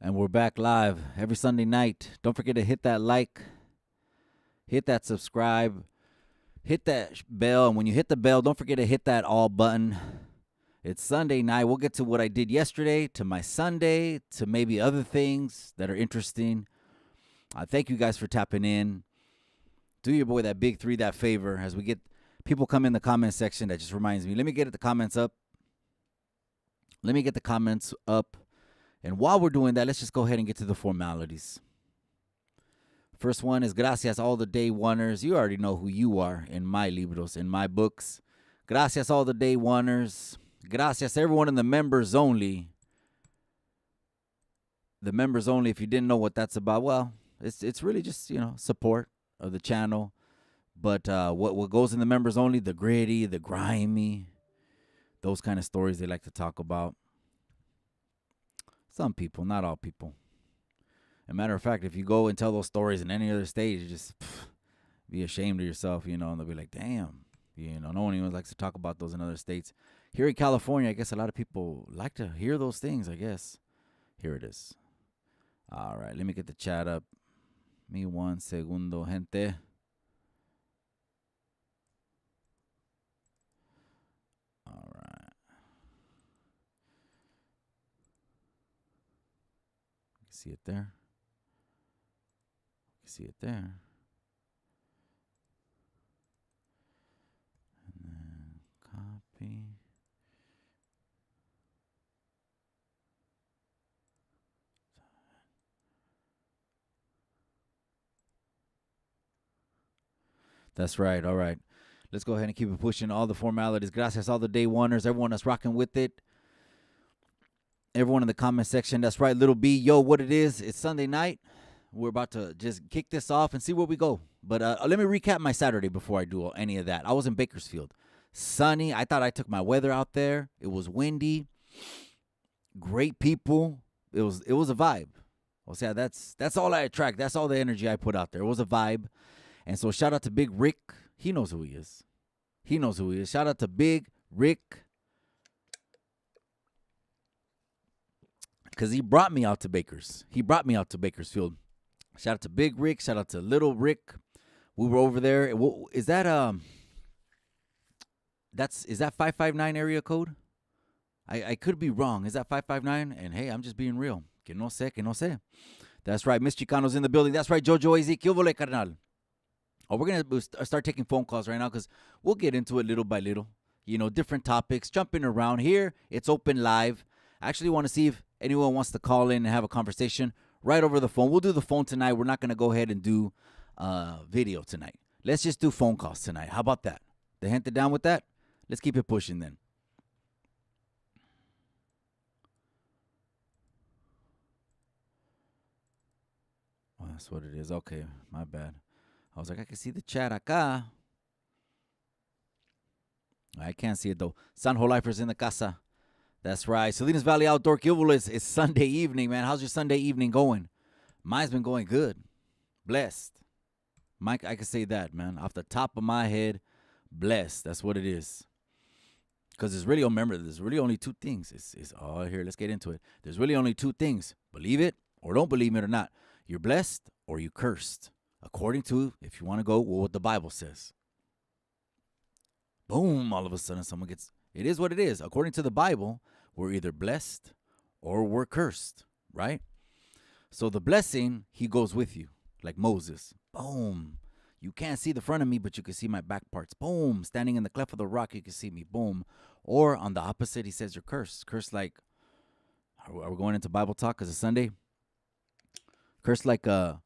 And we're back live every Sunday night. Don't forget to hit that like, hit that subscribe, hit that bell. And when you hit the bell, don't forget to hit that all button. It's Sunday night. We'll get to what I did yesterday, to my Sunday, to maybe other things that are interesting. Thank you guys for tapping in. Do your boy that big three that favor as we get people come in the comment section. That just reminds me. Let me get the comments up. And while we're doing that, let's just go ahead and get to the formalities. First one is gracias all the day oneers. You already know who you are in my libros, in my books. Gracias all the day oneers. Gracias everyone in the members only. The members only, if you didn't know what that's about, well, it's really just, support of the channel. But what goes in the members only, the gritty, the grimy, those kind of stories they like to talk about. Some people, not all people. As a matter of fact, if you go and tell those stories in any other state, you just be ashamed of yourself, and they'll be like, damn, no one even likes to talk about those in other states. Here in California, I guess a lot of people like to hear those things, I guess. Here it is. All right, let me get the chat up. Me one segundo, gente. All right. See it there. See it there. And then copy. That's right. All right. Let's go ahead and keep it pushing. All the formalities. Gracias, all the day oneers. Everyone that's rocking with it. Everyone in the comment section. That's right, Little B. Yo, what it is, it's Sunday night. We're about to just kick this off and see where we go. But let me recap my Saturday before I do any of that. I was in Bakersfield. Sunny. I thought I took my weather out there. It was windy. Great people. It was a vibe. Well, yeah, that's all I attract. That's all the energy I put out there. It was a vibe. And so shout out to Big Rick. He knows who he is. Shout out to Big Rick. Because he brought me out to Bakersfield. Shout out to Big Rick. Shout out to Little Rick. We were over there. Is that 559 area code? I could be wrong. Is that 559? And hey, I'm just being real. Que no sé. That's right. Miss Chicano's in the building. That's right. Jojo Ezekiel Vole, carnal. Oh, we're going to start taking phone calls right now because we'll get into it little by little. Different topics, jumping around here. It's open live. I actually want to see if anyone wants to call in and have a conversation right over the phone. We'll do the phone tonight. We're not going to go ahead and do video tonight. Let's just do phone calls tonight. How about that? The gente down with that? Let's keep it pushing then. Well, that's what it is. Okay, my bad. I was like, I can see the chat acá. I can't see it though. Sanjo Lifers in the casa. That's right. Salinas Valley Outdoor Kilville is Sunday evening, man. How's your Sunday evening going? Mine's been going good. Blessed. Mike, I can say that, man. Off the top of my head, blessed. That's what it is. Because there's really only two things. Here, let's get into it. There's really only two things. Believe it or don't believe it or not. You're blessed or you cursed. According to, if you want to go, what the Bible says. Boom, all of a sudden someone gets... It is what it is. According to the Bible, we're either blessed or we're cursed, right? So the blessing, he goes with you, like Moses. Boom. You can't see the front of me, but you can see my back parts. Boom. Standing in the cleft of the rock, you can see me. Boom. Or on the opposite, he says you're cursed. Cursed like, are we going into Bible talk because it's Sunday? Cursed like, it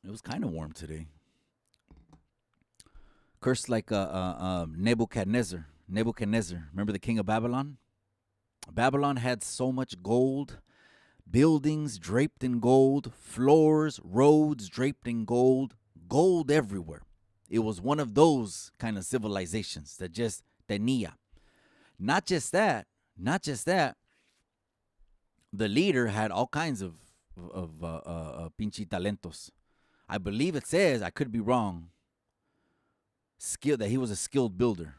was kind of warm today. Cursed like Nebuchadnezzar. Remember the king of Babylon? Babylon had so much gold, buildings draped in gold, floors, roads draped in gold everywhere. It was one of those kind of civilizations that just tenía. Not just that. The leader had all kinds of pinche talentos. I believe it says, I could be wrong, that he was a skilled builder.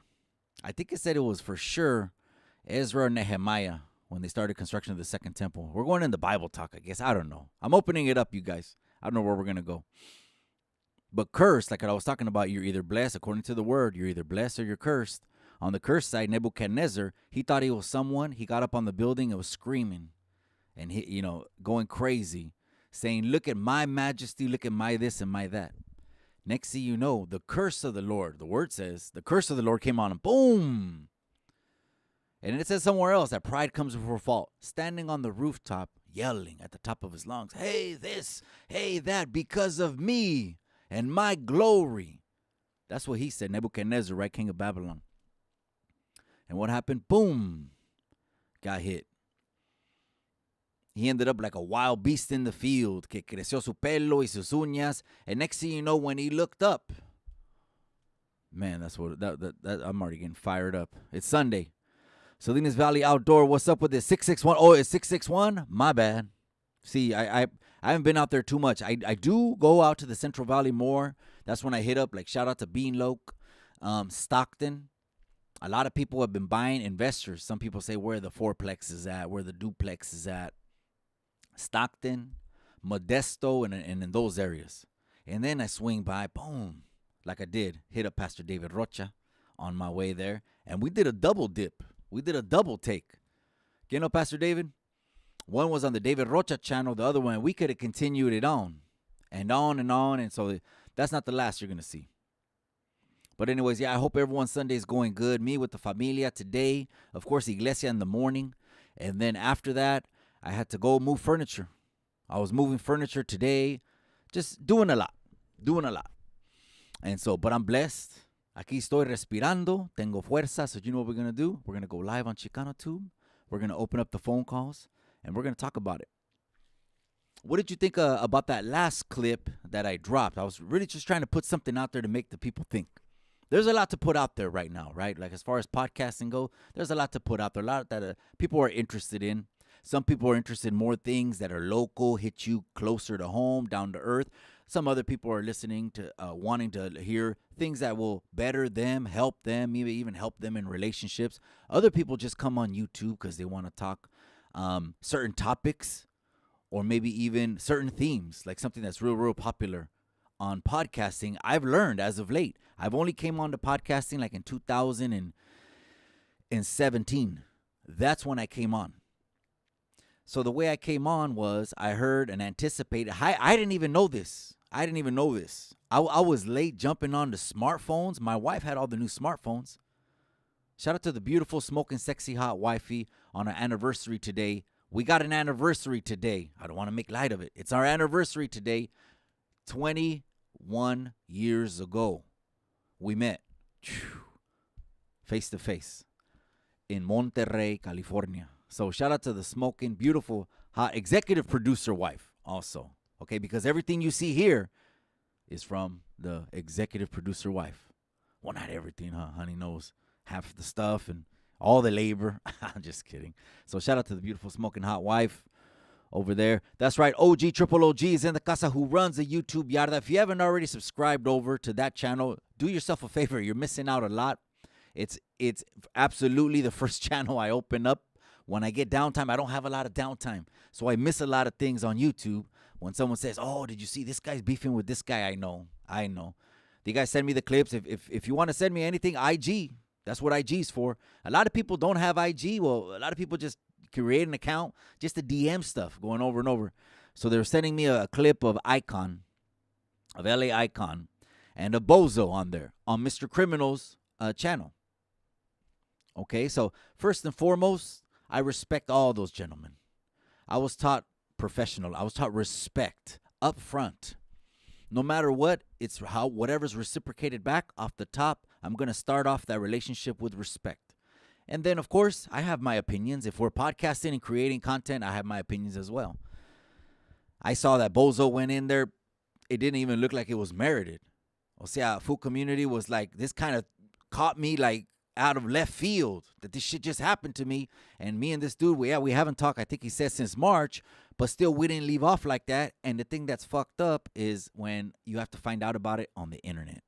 I think it said it was for sure Ezra or Nehemiah when they started construction of the second temple. We're going into Bible talk, I guess. I don't know. I'm opening it up, you guys. I don't know where we're going to go. But cursed, like I was talking about, you're either blessed, according to the word, you're either blessed or you're cursed. On the cursed side, Nebuchadnezzar, he thought he was someone. He got up on the building and was screaming and, going crazy, saying, look at my majesty, look at my this and my that. Next thing you know, the curse of the Lord, the word says, the curse of the Lord came on him. Boom! And it says somewhere else that pride comes before fault. Standing on the rooftop, yelling at the top of his lungs, hey this, hey that, because of me and my glory. That's what he said, Nebuchadnezzar, right, king of Babylon. And what happened? Boom! Got hit. He ended up like a wild beast in the field, que creció su pelo y sus uñas. And next thing you know, when he looked up, man, that's what that I'm already getting fired up. It's Sunday. Salinas Valley Outdoor. What's up with this? 661. Oh, it's 661? My bad. See, I haven't been out there too much. I do go out to the Central Valley more. That's when I hit up. Like, shout out to Beanloke, Stockton. A lot of people have been buying, investors. Some people say where the fourplex is at, where the duplex is at. Stockton, Modesto, and in those areas. And then I swing by, boom, like I did, hit up Pastor David Rocha on my way there. And we did a double dip. We did a double take. You know, Pastor David? One was on the David Rocha channel. The other one, we could have continued it on. And on and on. And so that's not the last you're going to see. But anyways, yeah, I hope everyone's Sunday is going good. Me with the familia today. Of course, Iglesia in the morning. And then after that, I had to go move furniture. I was moving furniture today. Just doing a lot. And so, but I'm blessed. Aquí estoy respirando. Tengo fuerza. So you know what we're going to do? We're going to go live on ChicanoTube. We're going to open up the phone calls. And we're going to talk about it. What did you think about that last clip that I dropped? I was really just trying to put something out there to make the people think. There's a lot to put out there right now, right? Like as far as podcasting go, there's a lot to put out there. A lot that people are interested in. Some people are interested in more things that are local, hit you closer to home, down to earth. Some other people are listening to, wanting to hear things that will better them, help them, maybe even help them in relationships. Other people just come on YouTube because they want to talk certain topics or maybe even certain themes, like something that's real popular on podcasting. I've learned as of late. I've only came on to podcasting like in 2017. That's when I came on. So the way I came on was I heard and anticipated. I didn't even know this. I was late jumping on to smartphones. My wife had all the new smartphones. Shout out to the beautiful, smoking, sexy, hot wifey on our anniversary today. We got an anniversary today. I don't want to make light of it. It's our anniversary today. 21 years ago, we met face to face in Monterey, California. So shout out to the smoking, beautiful, hot executive producer wife also. Okay, because everything you see here is from the executive producer wife. Well, not everything, huh? Honey knows half the stuff and all the labor. I'm just kidding. So shout out to the beautiful smoking hot wife over there. That's right. OG Triple OG is in the casa who runs the YouTube Yarda. If you haven't already subscribed over to that channel, do yourself a favor. You're missing out a lot. It's absolutely the first channel I open up. When I get downtime, I don't have a lot of downtime. So I miss a lot of things on YouTube. When someone says, oh, did you see this guy's beefing with this guy? I know. You guys send me the clips. If you want to send me anything, IG. That's what IG's for. A lot of people don't have IG. Well, a lot of people just create an account just to DM stuff going over and over. So they're sending me a clip of Icon, of LA Icon, and a Bozo on there, on Mr. Criminal's channel. Okay, so first and foremost, I respect all those gentlemen. I was taught professional. I was taught respect up front. No matter what, it's how whatever's reciprocated back off the top, I'm going to start off that relationship with respect. And then, of course, I have my opinions. If we're podcasting and creating content, I have my opinions as well. I saw that Bozo went in there. It didn't even look like it was merited. O sea, Food Community was like, this kind of caught me like out of left field, that this shit just happened to me. And me and this dude, we haven't talked, I think he said since March, but still we didn't leave off like that. And the thing that's fucked up is when you have to find out about it on the internet.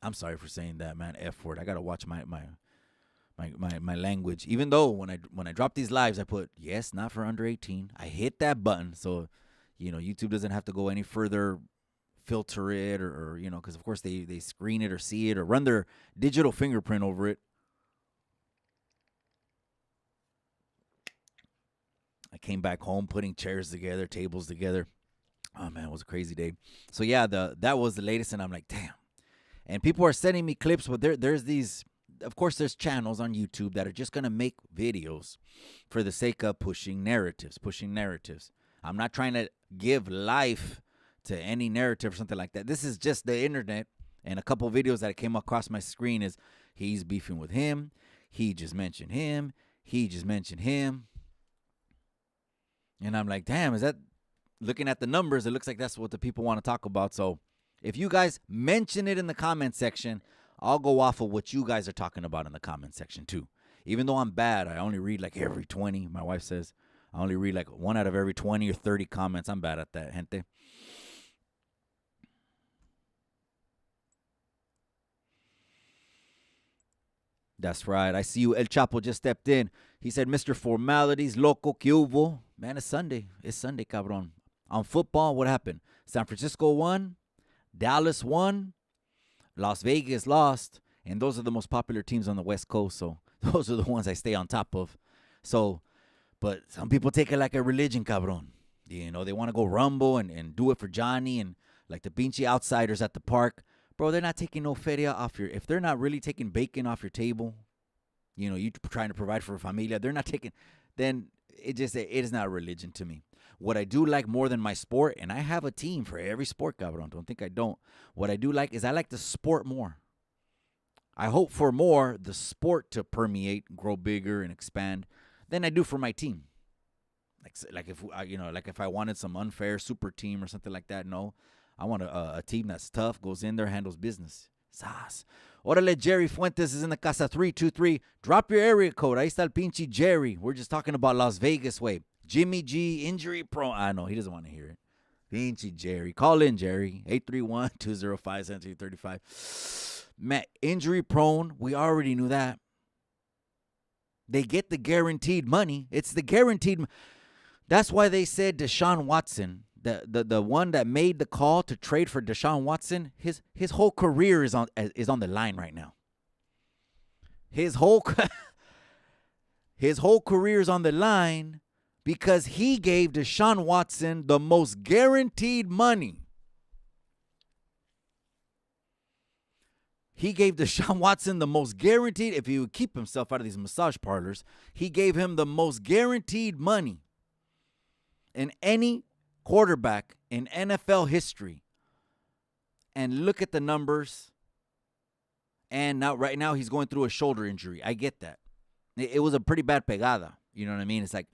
I'm sorry for saying that, man. F word. I got to watch my my language. Even though when I drop these lives, I put yes, not for under 18. I hit that button, so YouTube doesn't have to go any further, filter it or because of course they screen it or see it or run their digital fingerprint over it. I came back home putting chairs together, tables together. Oh man, it was a crazy day. So yeah, that was the latest, and I'm like, damn. And people are sending me clips, but there's these. Of course, there's channels on YouTube that are just gonna make videos for the sake of pushing narratives. I'm not trying to give life to any narrative or something like that. This is just the internet, and a couple videos that came across my screen is he's beefing with him. He just mentioned him. He just mentioned him. And I'm like, damn, is that, looking at the numbers, it looks like that's what the people want to talk about. So if you guys mention it in the comment section, I'll go off of what you guys are talking about in the comment section too. Even though I'm bad, I only read like every 20. My wife says I only read like 1 out of every 20 or 30 comments. I'm bad at that, gente. That's right. I see you. El Chapo just stepped in. He said, Mr. Formalities, loco, que hubo? Man, it's Sunday. It's Sunday, cabron. On football, what happened? San Francisco won. Dallas won. Las Vegas lost. And those are the most popular teams on the West Coast. So those are the ones I stay on top of. So, but some people take it like a religion, cabron. They want to go rumble and do it for Johnny and like the pinche outsiders at the park. Bro, they're not taking no feria off if they're not really taking bacon off your table, you trying to provide for a familia, they're not taking, then it is not a religion to me. What I do like more than my sport, and I have a team for every sport, cabron, don't think I don't. What I do like is I like the sport more. I hope for more, the sport to permeate, grow bigger, and expand than I do for my team. Like if I wanted some unfair super team or something like that, no. I want a team that's tough, goes in there, handles business. Sas. Orale, Jerry Fuentes is in the casa 323. Drop your area code. Ahí está el pinche Jerry. We're just talking about Las Vegas way. Jimmy G, injury prone. I know, he doesn't want to hear it. Pinche Jerry. Call in, Jerry. 831-205-7335. Man, injury prone. We already knew that. They get the guaranteed money. It's the guaranteed. That's why they said Deshaun Watson, the one that made the call to trade for Deshaun Watson, his whole career is on the line right now. His whole career is on the line because he gave Deshaun Watson the most guaranteed money. He gave Deshaun Watson the most guaranteed, if he would keep himself out of these massage parlors, he gave him the most guaranteed money in any quarterback in NFL history. And look at the numbers. And right now he's going through a shoulder injury. I get that. It was a pretty bad pegada. You know what I mean? It's like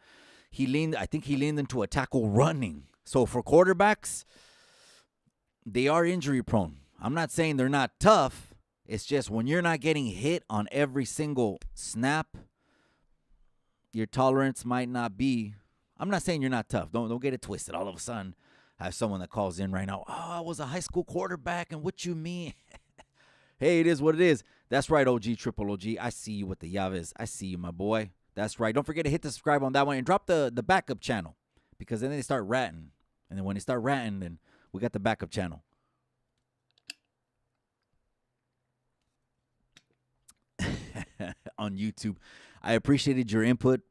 I think he leaned into a tackle running. So for quarterbacks, they are injury prone. I'm not saying they're not tough. It's just when you're not getting hit on every single snap, your tolerance might not be. I'm not saying you're not tough. Don't get it twisted. All of a sudden, I have someone that calls in right now. Oh, I was a high school quarterback, and what you mean? Hey, it is what it is. That's right, OG, triple OG. I see you with the Yaves. I see you, my boy. That's right. Don't forget to hit the subscribe on that one and drop the backup channel because then they start ratting. And then when they start ratting, then we got the backup channel. On YouTube. I appreciated your input,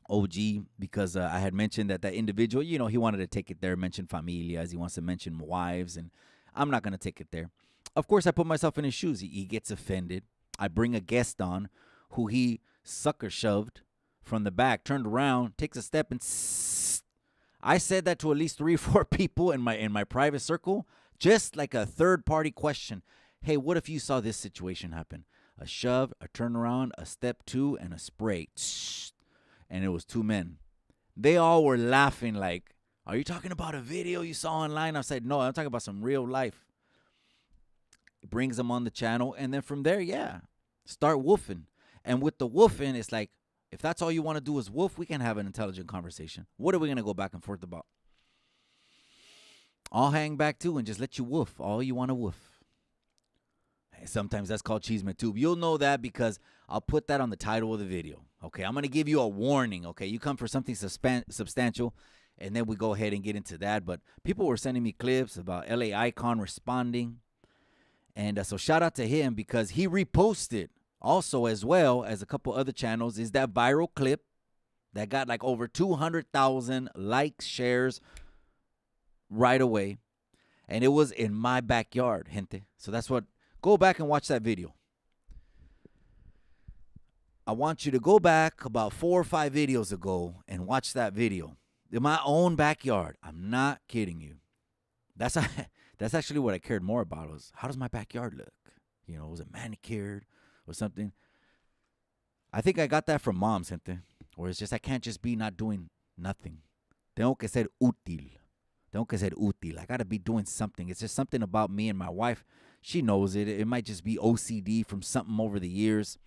OG, because I had mentioned that individual, he wanted to take it there, mention familias, he wants to mention wives, and I'm not going to take it there. Of course, I put myself in his shoes. He gets offended. I bring a guest on who he sucker shoved from the back, turned around, takes a step, and I said that to at least 3 or 4 people in my private circle, just like a third-party question. Hey, what if you saw this situation happen? A shove, a turnaround, a step 2, and a spray. And it was 2 men. They all were laughing like, are you talking about a video you saw online? I said, no, I'm talking about some real life. It brings them on the channel. And then from there, start woofing. And with the woofing, it's like, if that's all you want to do is woof, we can have an intelligent conversation. What are we going to go back and forth about? I'll hang back too and just let you woof all you want to woof. Sometimes that's called Chisme Tube. You'll know that because I'll put that on the title of the video. Okay, I'm going to give you a warning. Okay, you come for something substantial, and then we go ahead and get into that. But people were sending me clips about LA Icon responding. And so shout out to him because he reposted also as well as a couple other channels is that viral clip that got like over 200,000 likes, shares right away. And it was in my backyard, gente. So that's what, go back and watch that video. I want you to go back about 4 or 5 videos ago and watch that video. In my own backyard. I'm not kidding you. That's actually what I cared more about was how does my backyard look? You know, was it manicured or something? I think I got that from mom, gente. Where it's just I can't just be not doing nothing. Tengo que ser útil. Tengo que ser útil. I got to be doing something. It's just something about me and my wife. She knows it. It might just be OCD from something over the years.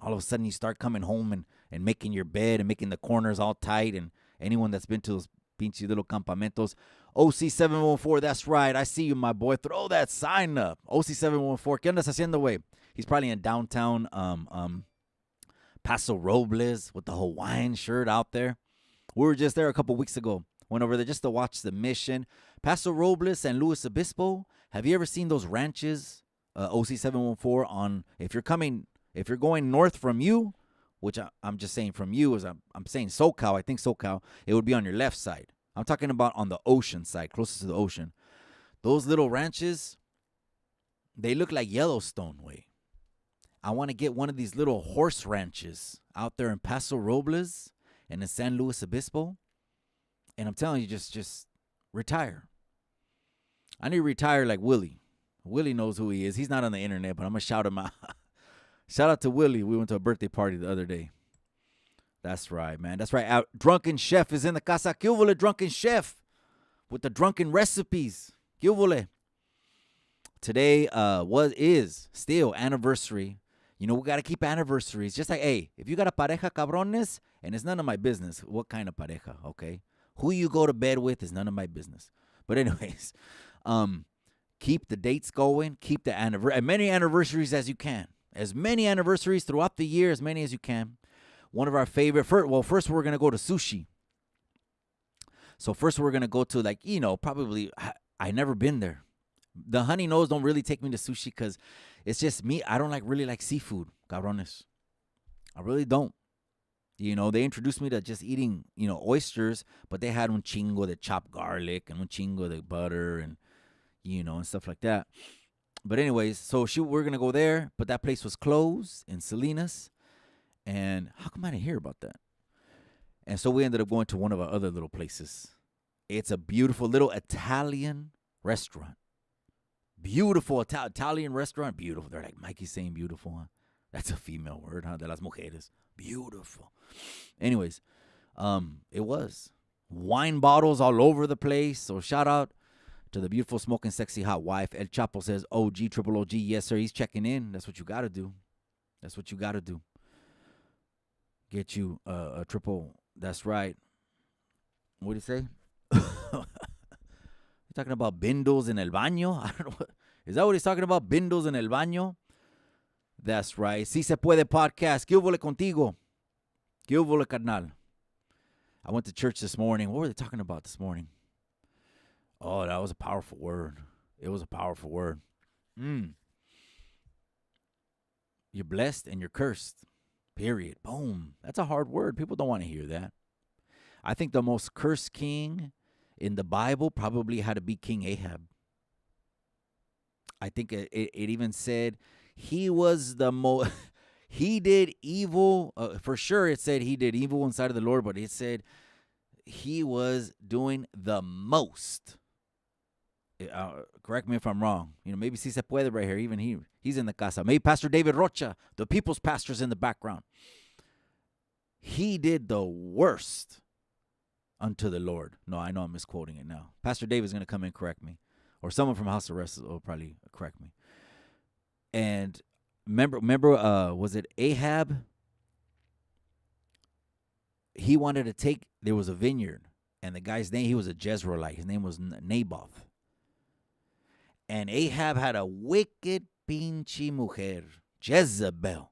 All of a sudden you start coming home and making your bed and making the corners all tight. And anyone that's been to those pinche little campamentos, OC714, that's right. I see you, my boy. Throw that sign up. OC714, ¿qué andas haciendo, güey? He's probably in downtown Paso Robles with the Hawaiian shirt out there. We were just there a couple weeks ago. Went over there just to watch the mission. Paso Robles, San Luis Obispo. Have you ever seen those ranches, OC714, on, if you're going north from you, which I'm just saying from you, as I'm saying SoCal, I think SoCal, it would be on your left side. I'm talking about on the ocean side, closest to the ocean. Those little ranches, they look like Yellowstone way. I want to get one of these little horse ranches out there in Paso Robles and in San Luis Obispo. And I'm telling you, just retire. I need to retire like Willie. Willie knows who he is. He's not on the internet, but I'm going to shout him out. Shout out to Willie. We went to a birthday party the other day. That's right, man. That's right. Drunken Chef is in the casa. ¿Qué hubo, Drunken Chef? With the drunken recipes. ¿Qué hubo? Today is still anniversary. You know, we got to keep anniversaries. Just like, hey, if you got a pareja cabrones, and it's none of my business what kind of pareja, okay? Who you go to bed with is none of my business. But anyways, keep the dates going. Keep the as many anniversaries as you can. As many anniversaries throughout the year, as many as you can. One of our favorite, first we're going to go to sushi. So first we're going to go to, like, you know, probably, I never been there. The honey nose don't really take me to sushi because it's just me. I don't really like seafood, cabrones. I really don't. You know, they introduced me to just eating, you know, oysters, but they had un chingo de chopped garlic and un chingo de butter and, you know, and stuff like that. But anyways, so we're going to go there, but that place was closed in Salinas. And how come I didn't hear about that? And so we ended up going to one of our other little places. It's a beautiful little Italian restaurant. Beautiful Italian restaurant. Beautiful. They're like, Mikey's saying beautiful, huh? That's a female word, huh? De las mujeres. Beautiful. Anyways, it was. Wine bottles all over the place. So shout out to the beautiful, smoking, sexy, hot wife. El Chapo says, OG, triple OG. Yes, sir. He's checking in. That's what you got to do. That's what you got to do. Get you a triple. That's right. What do you say? You're talking about bindles en el baño? I don't know. Is that what he's talking about? Bindles en el baño? That's right. Si se puede podcast. ¿Qué hubo contigo? ¿Qué hubo, carnal? I went to church this morning. What were they talking about this morning? Oh, that was a powerful word. It was a powerful word. You're blessed and you're cursed. Period. Boom. That's a hard word. People don't want to hear that. I think the most cursed king in the Bible probably had to be King Ahab. I think it even said he was the most, he did evil. For sure it said he did evil inside of the Lord, but it said he was doing the most. Correct me if I'm wrong. You know, maybe si se puede right here. Even he's in the casa. Maybe Pastor David Rocha, the people's pastor's in the background. He did the worst unto the Lord. No, I know I'm misquoting it now. Pastor David's going to come in and correct me. Or someone from House of Rest will probably correct me. And remember, was it Ahab? He wanted to take, there was a vineyard. And the guy's name, he was a Jezreelite. His name was Naboth. And Ahab had a wicked pinche mujer, Jezebel.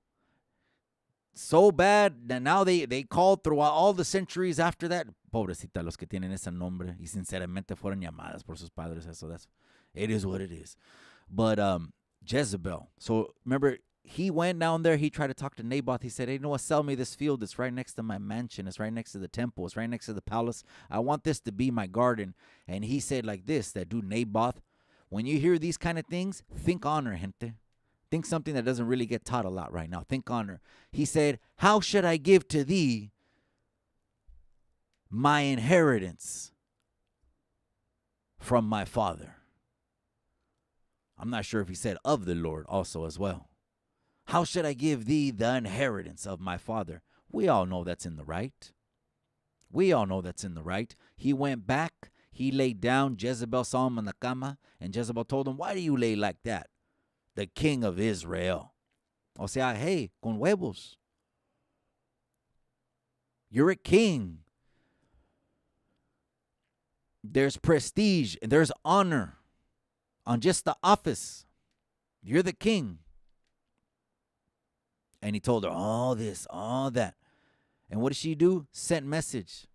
So bad that now they called throughout all the centuries after that. Pobrecita los que tienen ese nombre y sinceramente fueron llamadas por sus padres. It is what it is. But Jezebel. So remember, he went down there. He tried to talk to Naboth. He said, hey, you know what? Sell me this field. It's right next to my mansion. It's right next to the temple. It's right next to the palace. I want this to be my garden. And he said like this, that dude Naboth, when you hear these kind of things, think honor, gente. Think something that doesn't really get taught a lot right now. Think honor. He said, how should I give to thee my inheritance from my father? I'm not sure if he said of the Lord also as well. How should I give thee the inheritance of my father? We all know that's in the right. We all know that's in the right. He went back. He laid down. Jezebel saw him in the cama. And Jezebel told him, why do you lay like that? The king of Israel. O sea, hey, con huevos. You're a king. There's prestige and there's honor on just the office. You're the king. And he told her all this, all that. And what did she do? Sent message.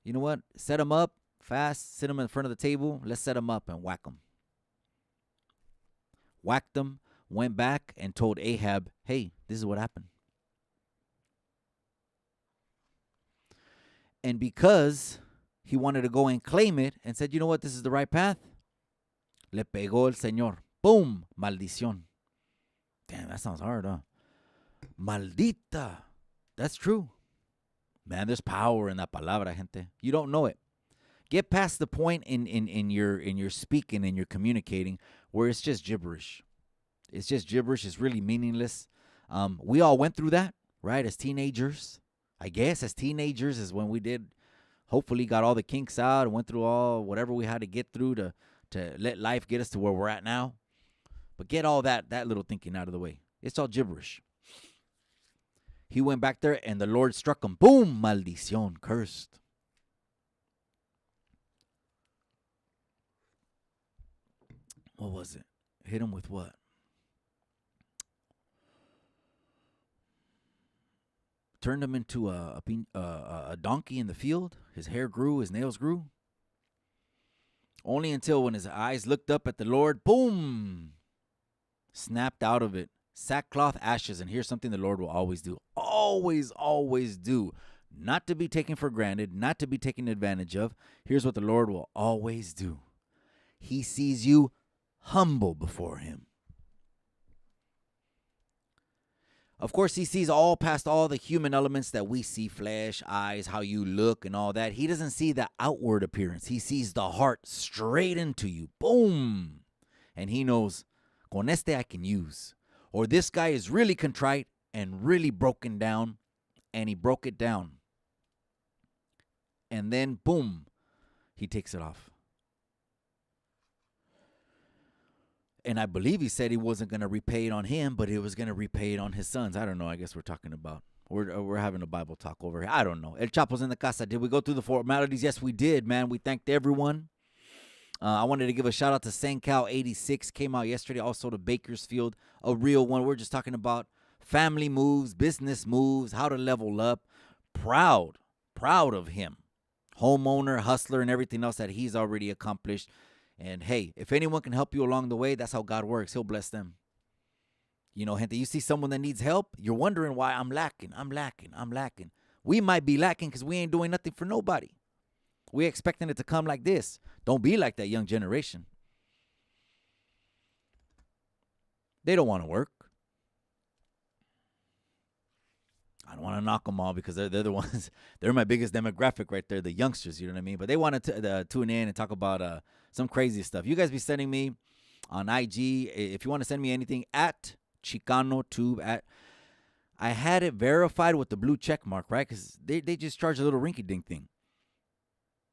You know what? Set him up fast. Sit him in front of the table. Let's set him up and whack him. Whacked him. Went back and told Ahab, hey, this is what happened. And because he wanted to go and claim it and said, you know what? This is the right path. Le pegó el Señor. Boom. Maldición. Damn, that sounds hard, huh? Maldita. That's true. Man, there's power in that palabra, gente. You don't know it. Get past the point in your speaking and your communicating where it's just gibberish. It's just gibberish. It's really meaningless. We all went through that, right? As teenagers. I guess as teenagers is when we did, hopefully got all the kinks out and went through all whatever we had to get through to let life get us to where we're at now. But get all that little thinking out of the way. It's all gibberish. He went back there and the Lord struck him. Boom! Maldición. Cursed. What was it? Hit him with what? Turned him into a donkey in the field. His hair grew. His nails grew. Only until when his eyes looked up at the Lord, boom! Snapped out of it. Sackcloth, ashes. And here's something the Lord will always do. Always, always do. Not to be taken for granted. Not to be taken advantage of. Here's what the Lord will always do. He sees you humble before him. Of course, he sees all past all the human elements that we see, flesh, eyes, how you look and all that. He doesn't see the outward appearance. He sees the heart straight into you. Boom. And he knows, con este I can use. Or this guy is really contrite and really broken down, and he broke it down. And then, boom, he takes it off. And I believe he said he wasn't going to repay it on him, but he was going to repay it on his sons. I don't know. I guess we're talking about, we're having a Bible talk over here. I don't know. El Chapo's in the casa. Did we go through the formalities? Yes, we did, man. We thanked everyone. I wanted to give a shout out to SanCal 86. Came out yesterday. Also to Bakersfield, a real one. We're just talking about family moves, business moves, how to level up. Proud of him. Homeowner, hustler, and everything else that he's already accomplished. And hey, if anyone can help you along the way, that's how God works. He'll bless them. You know, gente, you see someone that needs help, you're wondering why I'm lacking. We might be lacking because we ain't doing nothing for nobody. We're expecting it to come like this. Don't be like that young generation. They don't want to work. I don't want to knock them all because they're the ones, they're my biggest demographic right there, the youngsters, you know what I mean? But they want to tune in and talk about some crazy stuff. You guys be sending me on IG, if you want to send me anything, at ChicanoTube. I had it verified with the blue check mark, right? Because they just charge a little rinky-dink thing.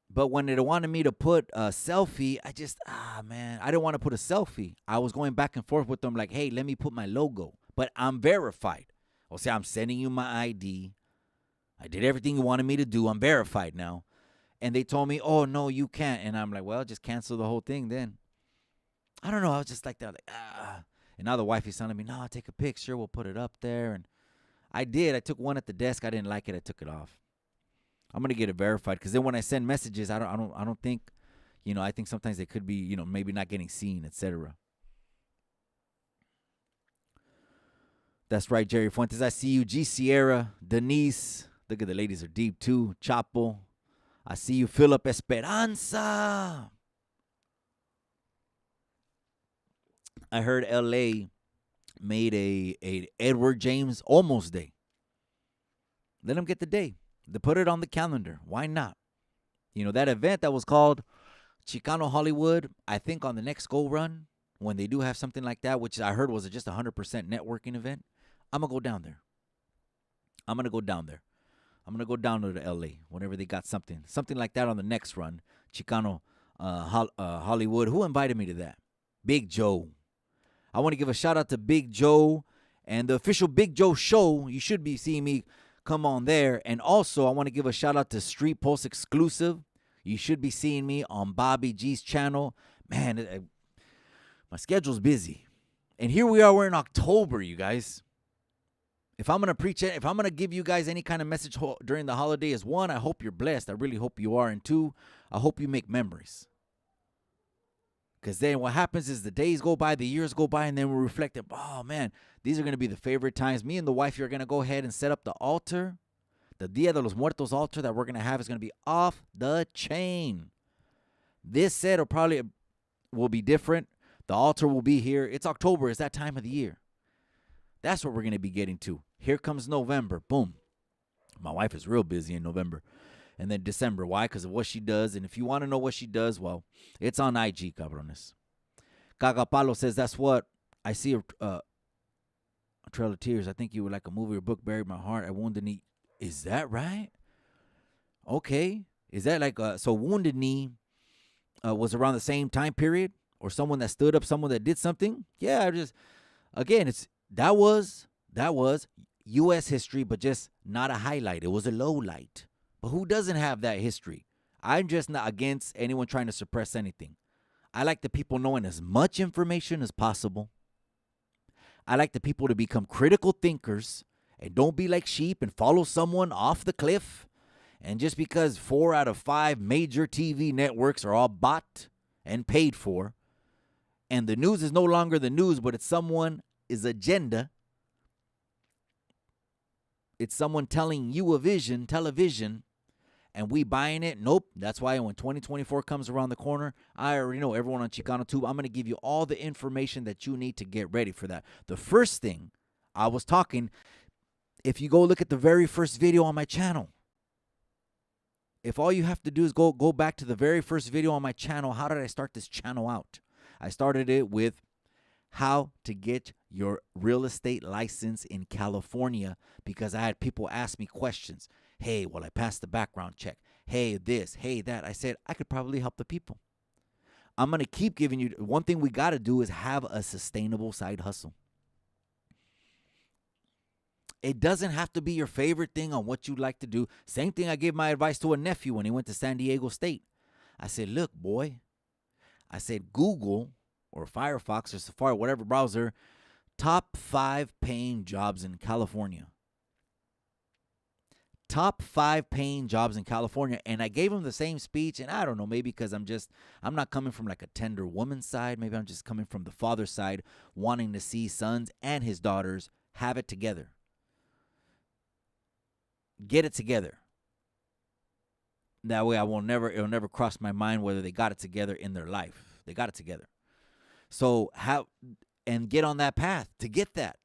But when they wanted me to put a selfie, I didn't want to put a selfie. I was going back and forth with them like, hey, let me put my logo. But I'm verified. I'll say, I'm sending you my ID. I did everything you wanted me to do. I'm verified now. And they told me, oh, no, you can't. And I'm like, well, just cancel the whole thing then. I don't know. I was just like that, like, ah. And now the wife is telling me, no, take a picture. We'll put it up there. And I did. I took one at the desk. I didn't like it. I took it off. I'm gonna get it verified because then when I send messages, I don't think, I think sometimes they could be, maybe not getting seen, etc. That's right, Jerry Fuentes. I see you, G Sierra, Denise. Look at the ladies are deep too. Chapo. I see you, Philip Esperanza. I heard LA made a Edward James Olmos Day. Let them get the day. They put it on the calendar. Why not? That event that was called Chicano Hollywood, I think on the next go run, when they do have something like that, which I heard was just a 100% networking event, I'm going to go down there. I'm going to go down to LA whenever they got something like that on the next run. Chicano Hollywood. Who invited me to that? Big Joe. I want to give a shout out to Big Joe and the official Big Joe show. You should be seeing me come on there. And also, I want to give a shout out to Street Pulse Exclusive. You should be seeing me on Bobby G's channel. Man, my schedule's busy. And here we are, we're in October, you guys. If I'm going to preach it, if I'm going to give you guys any kind of message during the holiday is, one, I hope you're blessed. I really hope you are. And two, I hope you make memories. Because then what happens is the days go by, the years go by, and then we reflect, oh, man, these are going to be the favorite times. Me and the wife are going to go ahead and set up the altar. The Dia de los Muertos altar that we're going to have is going to be off the chain. This set will be different. The altar will be here. It's October. It's that time of the year. That's what we're going to be getting to. Here comes November. Boom. My wife is real busy in November. And then December. Why? Because of what she does. And if you want to know what she does, well, it's on IG, cabrones. Cagapalo says, that's what I see. A Trail of Tears. I think you would like a movie or book, Buried My Heart. I Wounded Knee. Is that right? Okay. Is that like, so Wounded Knee was around the same time period? Or someone that stood up, someone that did something? Yeah, again, that was U.S. history, but just not a highlight. It was a low light. But who doesn't have that history? I'm just not against anyone trying to suppress anything. I like the people knowing as much information as possible. I like the people to become critical thinkers and don't be like sheep and follow someone off the cliff. And just because 4 out of 5 major TV networks are all bought and paid for, and the news is no longer the news, but it's someone's agenda. It's someone telling you a vision, television, and we buying it. Nope. That's why when 2024 comes around the corner, I already know everyone on Chicano Tube, I'm going to give you all the information that you need to get ready for that. The first thing I was talking, if you go look at the very first video on my channel, if all you have to do is go back to the very first video on my channel, how did I start this channel out? I started it with how to get your real estate license in California because I had people ask me questions. Hey, well, I passed the background check. Hey, this, hey, that. I said, I could probably help the people. I'm going to keep giving you. One thing we got to do is have a sustainable side hustle. It doesn't have to be your favorite thing on what you like to do. Same thing I gave my advice to a nephew when he went to San Diego State. I said, look, boy. I said, Google or Firefox or Safari, whatever browser, top 5 paying jobs in California. Top 5 paying jobs in California. And I gave him the same speech. And I don't know, maybe because I'm not coming from like a tender woman's side. Maybe I'm just coming from the father's side, wanting to see sons and his daughters have it together. Get it together. That way it'll never cross my mind whether they got it together in their life. They got it together. So get on that path to get that.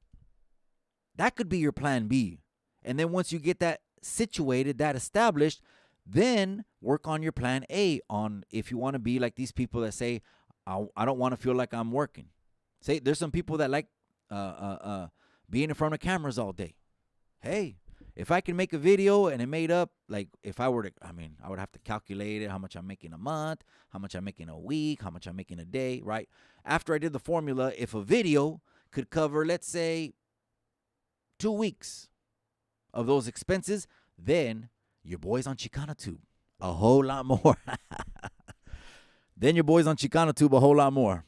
That could be your plan B. And then once you get that situated, that established, then work on your plan A on if you want to be like these people that say, I don't want to feel like I'm working. Say there's some people that like being in front of cameras all day. Hey, if I can make a video and it made up, like if I were to, I would have to calculate it, how much I'm making a month, how much I'm making a week, how much I'm making a day, right? After I did the formula, if a video could cover, let's say, 2 weeks of those expenses, then your boy's on Chicano Tube a whole lot more. Then your boy's on Chicano Tube a whole lot more.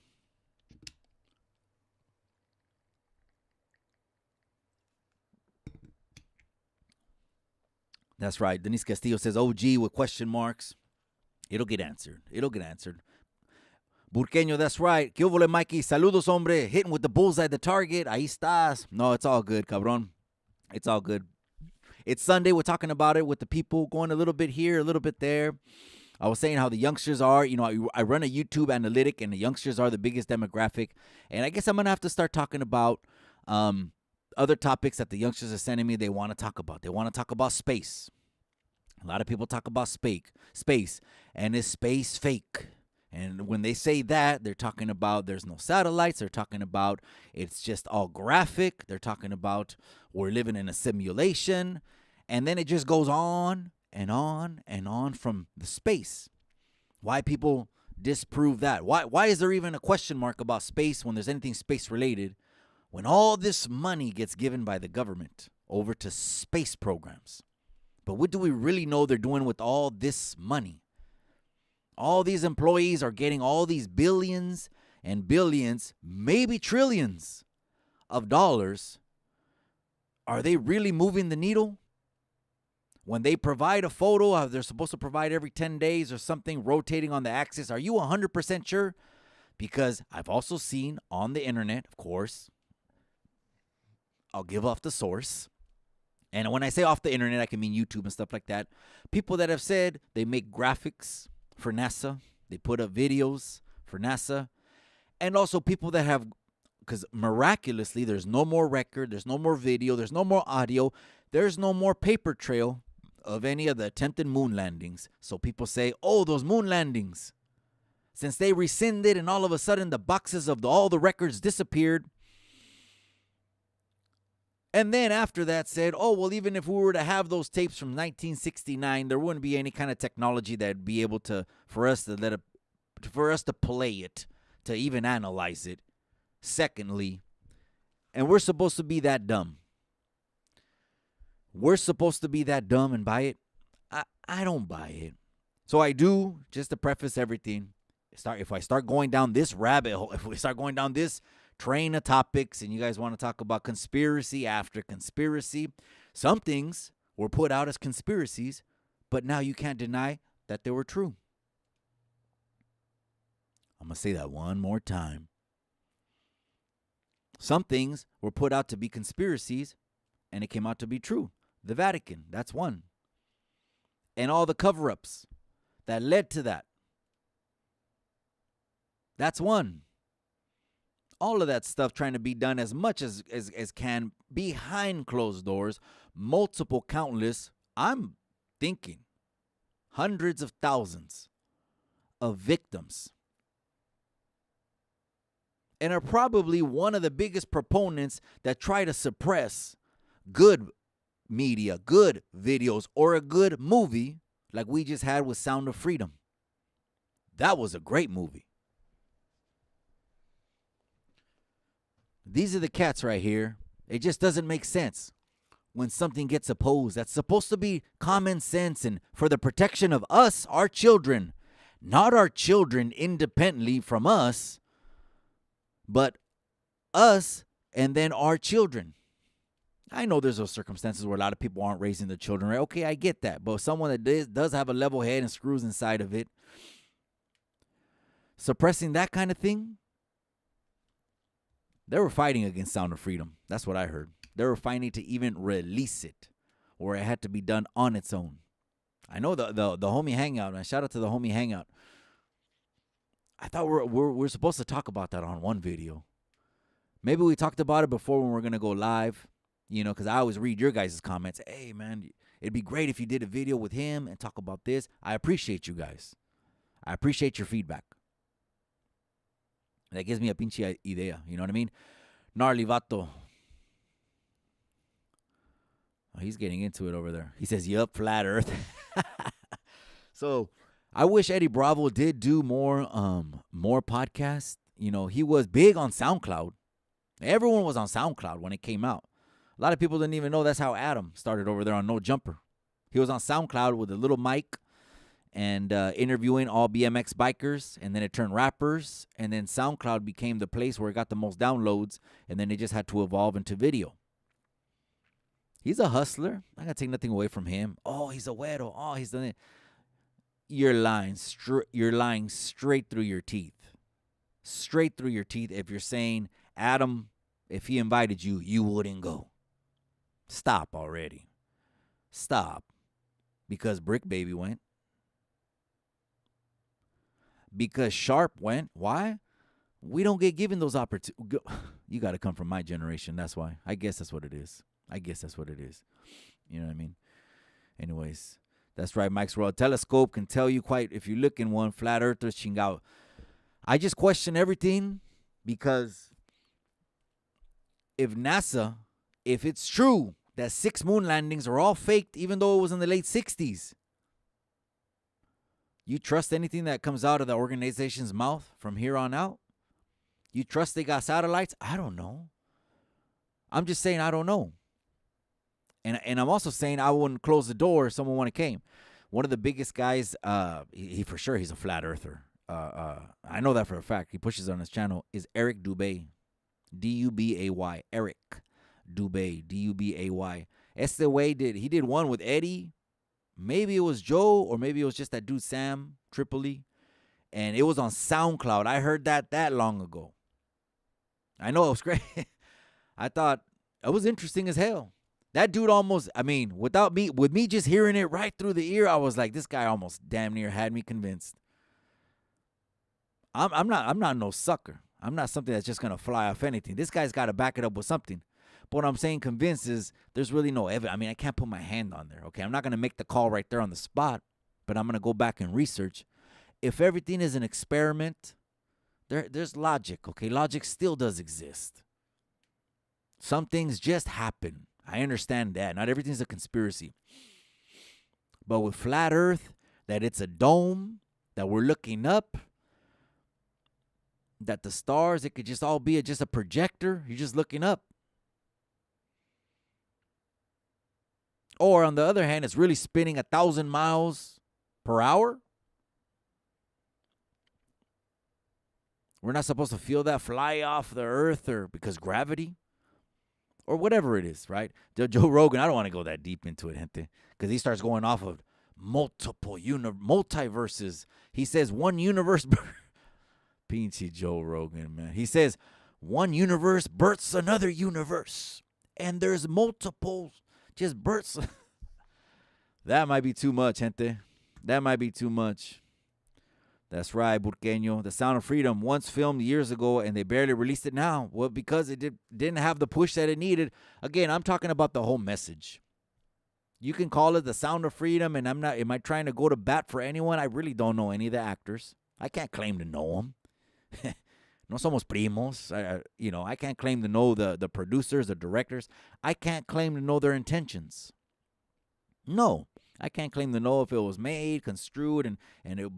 That's right. Denise Castillo says OG with question marks. It'll get answered. It'll get answered. Burqueño, that's right. ¿Qué hubo, Mikey? Saludos, hombre. Hitting with the bullseye, the target. Ahí estás. No, it's all good, cabrón. It's all good. It's Sunday. We're talking about it with the people, going a little bit here, a little bit there. I was saying how the youngsters are. You know, I run a YouTube analytic, and the youngsters are the biggest demographic. And I guess I'm going to have to start talking about other topics that the youngsters are sending me they want to talk about. They want to talk about space. A lot of people talk about space. And is space fake? And when they say that, they're talking about there's no satellites. They're talking about it's just all graphic. They're talking about we're living in a simulation. And then it just goes on and on and on from the space. Why people disprove that? Why is there even a question mark about space when there's anything space related, when all this money gets given by the government over to space programs? But what do we really know they're doing with all this money? All these employees are getting all these billions and billions, maybe trillions of dollars. Are they really moving the needle? When they provide a photo, they're supposed to provide every 10 days or something rotating on the axis. Are you 100% sure? Because I've also seen on the internet, of course, I'll give off the source. And when I say off the internet, I can mean YouTube and stuff like that. People that have said they make graphics for NASA. They put up videos for NASA. And also people that have, because miraculously, there's no more record, there's no more video, there's no more audio, there's no more paper trail of any of the attempted moon landings. So people say, oh, those moon landings, since they rescinded and all of a sudden the boxes of all the records disappeared. And then after that said, oh, well, even if we were to have those tapes from 1969, there wouldn't be any kind of technology that'd be able to, for us to play it, to even analyze it. Secondly, and we're supposed to be that dumb. We're supposed to be that dumb and buy it. I don't buy it. So I do, just to preface everything, if I start going down this rabbit hole, if we start going down this train of topics and you guys want to talk about conspiracy after conspiracy, some things were put out as conspiracies, but now you can't deny that they were true. I'm going to say that one more time. Some things were put out to be conspiracies and it came out to be true. The Vatican, that's one. And all the cover-ups that led to that. That's one. All of that stuff trying to be done as much as can behind closed doors, multiple, countless, I'm thinking hundreds of thousands of victims. And are probably one of the biggest proponents that try to suppress good media, good videos, or a good movie like we just had with Sound of Freedom. That was a great movie. These are the cats right here. It just doesn't make sense when something gets opposed. That's supposed to be common sense and for the protection of us, our children. Not our children independently from us, but us and then our children. I know there's those circumstances where a lot of people aren't raising their children right. Okay, I get that. But someone that does have a level head and screws inside of it, suppressing that kind of thing, they were fighting against Sound of Freedom. That's what I heard. They were fighting to even release it, or it had to be done on its own. I know the homie hangout, and shout out to the homie hangout. I thought we're supposed to talk about that on one video. Maybe we talked about it before when we're gonna go live, because I always read your guys' comments. Hey man, it'd be great if you did a video with him and talk about this. I appreciate you guys. I appreciate your feedback. That gives me a pinche idea, you know what I mean? Gnarly vato. Oh, he's getting into it over there. He says, yup, flat earth. So I wish Eddie Bravo did do more podcasts. He was big on SoundCloud. Everyone was on SoundCloud when it came out. A lot of people didn't even know that's how Adam started over there on No Jumper. He was on SoundCloud with a little mic and interviewing all BMX bikers, and then it turned rappers, and then SoundCloud became the place where it got the most downloads, and then it just had to evolve into video. He's a hustler. I gotta take nothing away from him. Oh, he's a güero. Oh, he's done it. You're lying. You're lying straight through your teeth. Straight through your teeth. If you're saying Adam, if he invited you, you wouldn't go. Stop already. Stop. Because Brick Baby went. Because Sharp went. Why? We don't get given those opportunities. You got to come from my generation. That's why. I guess that's what it is. You know what I mean? Anyways, that's right. Mike's World Telescope can tell you quite, if you look in one, flat earthers, chingao. I just question everything because if NASA, if it's true that 6 moon landings are all faked, even though it was in the late 60s, you trust anything that comes out of the organization's mouth from here on out? You trust they got satellites? I don't know. I'm just saying I don't know. And I'm also saying I wouldn't close the door if someone wanted came. One of the biggest guys, he for sure, he's a flat earther. I know that for a fact. He pushes on his channel, is Eric Dubay. D-U-B-A-Y. Eric Dubay. D-U-B-A-Y. Este way he did one with Eddie. Maybe it was Joe, or maybe it was just that dude Sam Tripoli. And it was on SoundCloud. I heard that long ago. I know it was great. I thought it was interesting as hell. That dude almost, with me just hearing it right through the ear, I was like, this guy almost damn near had me convinced. I'm not no sucker. I'm not something that's just gonna fly off anything. This guy's got to back it up with something. But what I'm saying convinced is there's really no evidence. I can't put my hand on there. Okay, I'm not gonna make the call right there on the spot, but I'm gonna go back and research. If everything is an experiment, there's logic. Okay, logic still does exist. Some things just happen. I understand that. Not everything's a conspiracy. But with flat earth, that it's a dome, that we're looking up, that the stars, it could just all be just a projector. You're just looking up. Or on the other hand, it's really spinning 1,000 miles per hour. We're not supposed to feel that fly off the earth or because gravity. Or whatever it is, right? Joe Rogan, I don't want to go that deep into it, gente, because he starts going off of multiverses. He says one universe, Pinche Joe Rogan, man. He says one universe births another universe, and there's multiple just births. That might be too much, gente. That might be too much. That's right, Burqueño. The Sound of Freedom, once filmed years ago, and they barely released it now. Well, because it didn't have the push that it needed. Again, I'm talking about the whole message. You can call it The Sound of Freedom, and am I trying to go to bat for anyone? I really don't know any of the actors. I can't claim to know them. No somos primos. I can't claim to know the producers, the directors. I can't claim to know their intentions. No. I can't claim to know if it was made, construed, and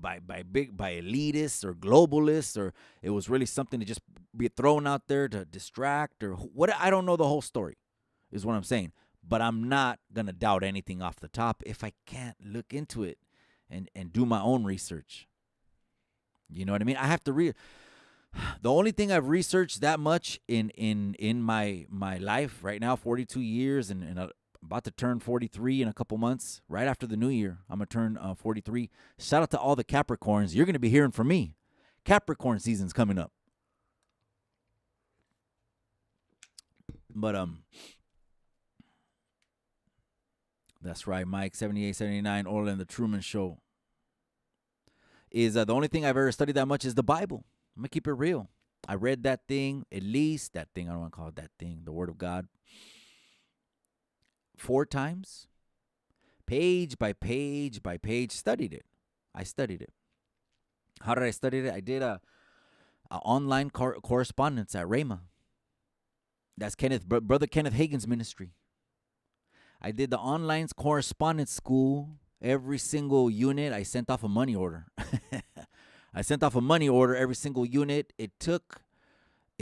by elitists or globalists, or it was really something to just be thrown out there to distract, or what. I don't know the whole story, is what I'm saying. But I'm not gonna doubt anything off the top if I can't look into it and do my own research. You know what I mean? I have to The only thing I've researched that much in my life right now, 42 years, and about to turn 43 in a couple months. Right after the new year, I'm going to turn 43. Shout out to all the Capricorns. You're going to be hearing from me. Capricorn season's coming up. But, that's right, Mike, 78, 79, Orla and the Truman Show. Is the only thing I've ever studied that much is the Bible. I'm going to keep it real. I read that thing, at least that thing, I don't want to call it that thing, the Word of God, 4 times, page by page by page, studied it. I studied it. How did I study it? I did a online correspondence at Rhema. That's Brother Kenneth Hagin's ministry. I did the online correspondence school. Every single unit, I sent off a money order. I sent off a money order every single unit. It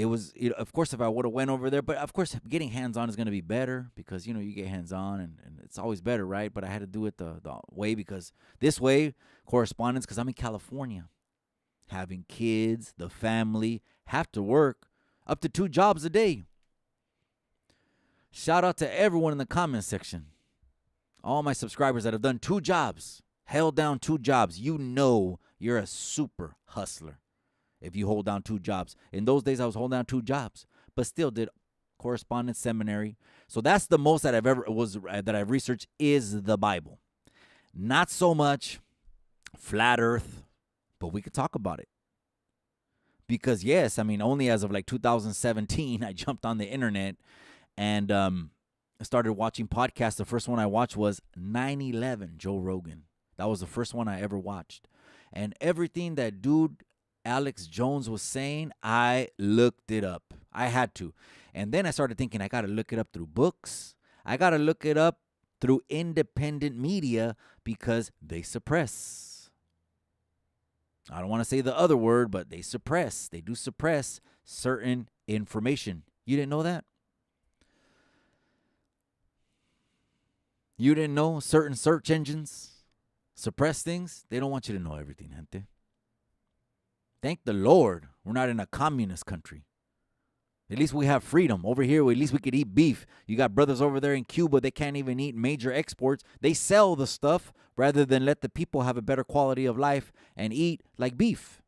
was, of course, if I would have went over there, but of course, getting hands-on is going to be better because, you get hands-on and it's always better, right? But I had to do it the way because this way, correspondence, because I'm in California, having kids, the family, have to work up to 2 jobs a day. Shout out to everyone in the comment section. All my subscribers that have done 2 jobs, held down 2 jobs. You know you're a super hustler if you hold down 2 jobs. In those days, I was holding down 2 jobs, but still did correspondence seminary. So that's the most that I've researched is the Bible. Not so much flat earth, but we could talk about it. Because yes, I mean, only as of like 2017, I jumped on the internet and started watching podcasts. The first one I watched was 9/11, Joe Rogan. That was the first one I ever watched. And everything that dude Alex Jones was saying, I looked it up. I had to. And then I started thinking, I got to look it up through books. I got to look it up through independent media because they suppress. I don't want to say the other word, but they suppress. They do suppress certain information. You didn't know that? You didn't know certain search engines suppress things? They don't want you to know everything, gente. Thank the Lord we're not in a communist country. At least we have freedom. Over here, at least we could eat beef. You got brothers over there in Cuba, they can't even eat major exports. They sell the stuff rather than let the people have a better quality of life and eat like beef.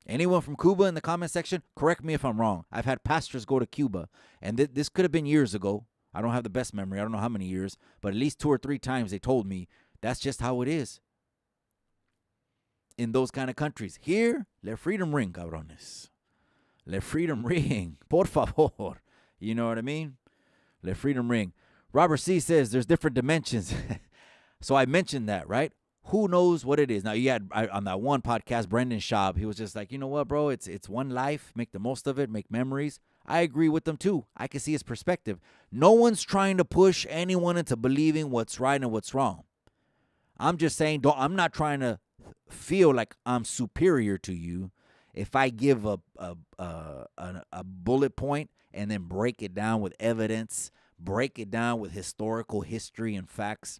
Anyone from Cuba in the comment section, correct me if I'm wrong. I've had pastors go to Cuba, and this could have been years ago. I don't have the best memory. I don't know how many years, but at least 2 or 3 times they told me that's just how it is in those kind of countries. Here, let freedom ring, cabrones. Let freedom ring. Por favor. You know what I mean? Let freedom ring. Robert C. says there's different dimensions. So I mentioned that, right? Who knows what it is? Now, you had on that one podcast, Brendan Schaub, he was just like, you know what, bro? It's one life. Make the most of it. Make memories. I agree with them, too. I can see his perspective. No one's trying to push anyone into believing what's right and what's wrong. I'm just saying, I'm not trying to feel like I'm superior to you. If I give a bullet point and then break it down with evidence, break it down with historical history and facts,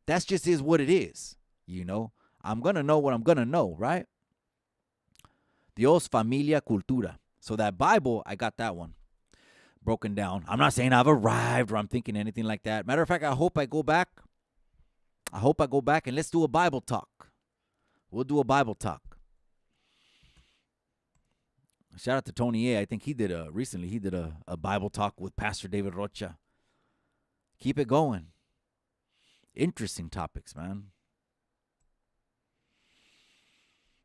that's just is what it is, you know. I'm going to know what I'm going to know, right? Dios, familia, cultura. So that Bible, I got that one broken down. I'm not saying I've arrived or I'm thinking anything like that. Matter of fact, I hope I go back and let's do a Bible talk. We'll do a Bible talk. Shout out to Tony A. I think he did recently he did a Bible talk with Pastor David Rocha. Keep it going. Interesting topics, man.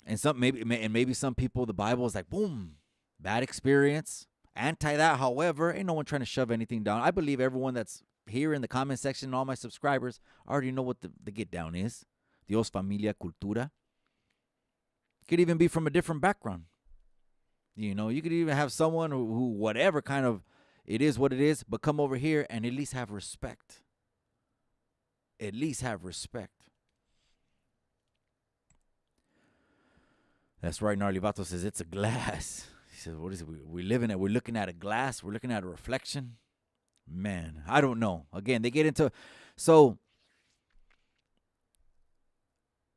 And maybe some people, the Bible is like, boom, bad experience. Anti that, however, ain't no one trying to shove anything down. I believe everyone that's here in the comment section, all my subscribers, already know what the get down is. Dios, familia, cultura. Could even be from a different background. You know, you could even have someone who whatever kind of it is what it is, but come over here and at least have respect. At least have respect. That's right. Narlivato says it's a glass. He says, what is it? We're living at, we're looking at a glass. We're looking at a reflection. Man, I don't know. Again, they get into, so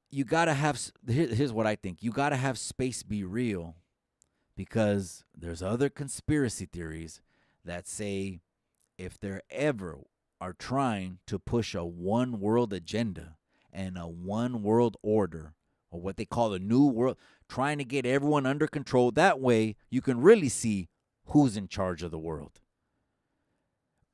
you got to have, here's what I think. You got to have space be real because there's other conspiracy theories that say if there ever are trying to push a one world agenda and a one world order, or what they call a new world, trying to get everyone under control. That way, you can really see who's in charge of the world.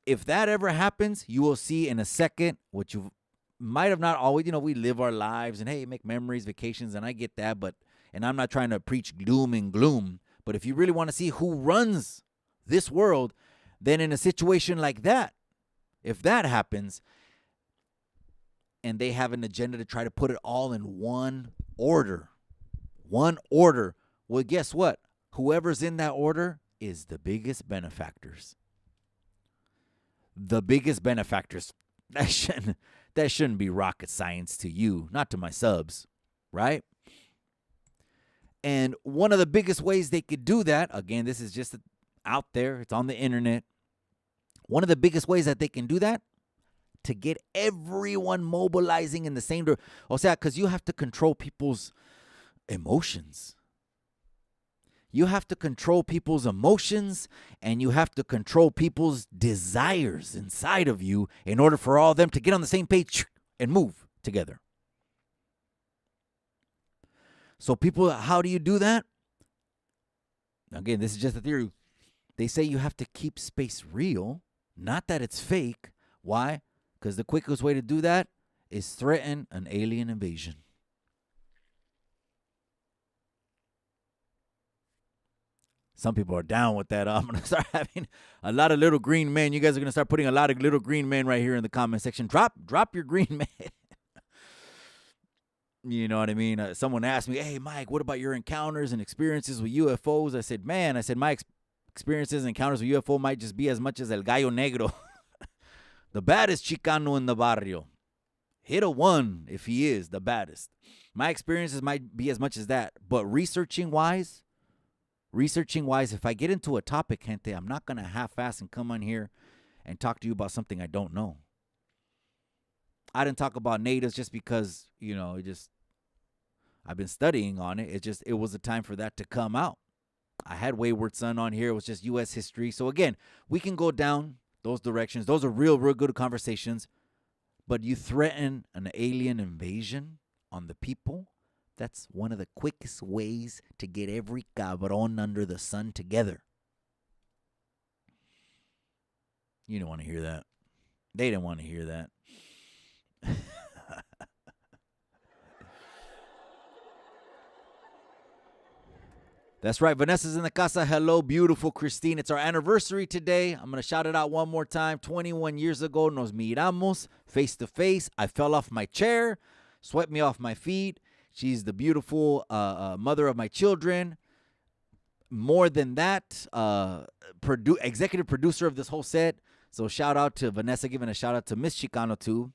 If that ever happens, you will see in a second what you might have not always, we live our lives and, hey, make memories, vacations, and I get that, and I'm not trying to preach doom and gloom, but if you really want to see who runs this world, then in a situation like that, if that happens, and they have an agenda to try to put it all in one order, well, guess what? Whoever's in that order is the biggest benefactors. The biggest benefactors. That shouldn't be rocket science to you, not to my subs, right? And one of the biggest ways they could do that, again, this is just out there, it's on the internet. One of the biggest ways that they can do that, to get everyone mobilizing in the same direction. O sea, because you have to control people's emotions. You have to control people's emotions, and you have to control people's desires inside of you in order for all of them to get on the same page and move together. So people, how do you do that? Again, this is just a theory. They say you have to keep space real, not that it's fake. Why? Because the quickest way to do that is threaten an alien invasion. Some people are down with that. I'm going to start having a lot of little green men. You guys are going to start putting a lot of little green men right here in the comment section. Drop your green men. You know what I mean? Someone asked me, hey, Mike, what about your encounters and experiences with UFOs? I said, my experiences and encounters with UFO might just be as much as El Gallo Negro. The baddest Chicano in the barrio. Hit a 1 if he is the baddest. My experiences might be as much as that. But researching wise, if I get into a topic, gente, I'm not going to half-ass and come on here and talk to you about something I don't know. I didn't talk about natives just because, I've been studying on it. It was a time for that to come out. I had Wayward Son on here. It was just U.S. history. So, again, we can go down those directions. Those are real good conversations. But you threaten an alien invasion on the people, that's one of the quickest ways to get every cabron under the sun together. You didn't want to hear that. They didn't want to hear that. That's right. Vanessa's in the casa. Hello, beautiful Christine. It's our anniversary today. I'm going to shout it out one more time. 21 years ago, nos miramos face to face. I fell off my chair, swept me off my feet. She's the beautiful mother of my children. More than that, executive producer of this whole set. So shout out to Vanessa, giving a shout out to Miss Chicano too.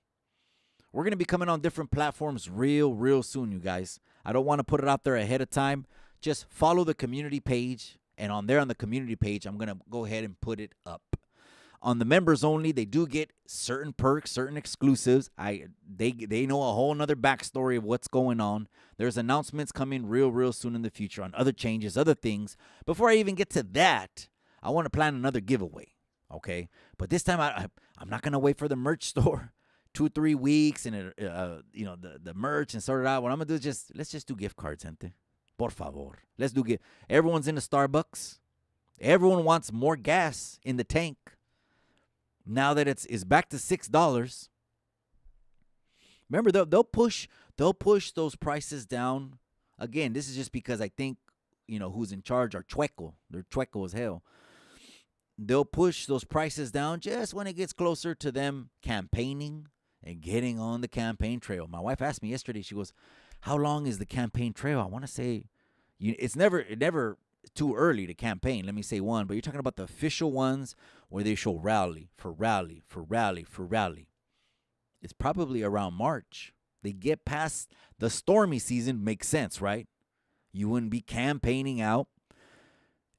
We're going to be coming on different platforms real soon, you guys. I don't want to put it out there ahead of time. Just follow the community page, and on the community page, I'm going to go ahead and put it up. On the members only, they do get certain perks, certain exclusives. They know a whole nother backstory of what's going on. There's announcements coming real soon in the future on other changes, other things. Before I even get to that, I want to plan another giveaway, okay? But this time, I'm not going to wait for the merch store 2-3 weeks and the merch and sort it out. What I'm going to do is let's just do gift cards, gente. Por favor. Let's do gift. Everyone's in the Starbucks. Everyone wants more gas in the tank. Now that it's back to $6. Remember, they'll push those prices down. Again, this is just because I think, who's in charge are chueco. They're chueco as hell. They'll push those prices down just when it gets closer to them campaigning and getting on the campaign trail. My wife asked me yesterday, she goes, how long is the campaign trail? I want to say, it's never too early to campaign. Let me say one, but you're talking about the official ones where they show rally for rally for rally for rally. It's probably around March. They get past the stormy season, makes sense, right? You wouldn't be campaigning out.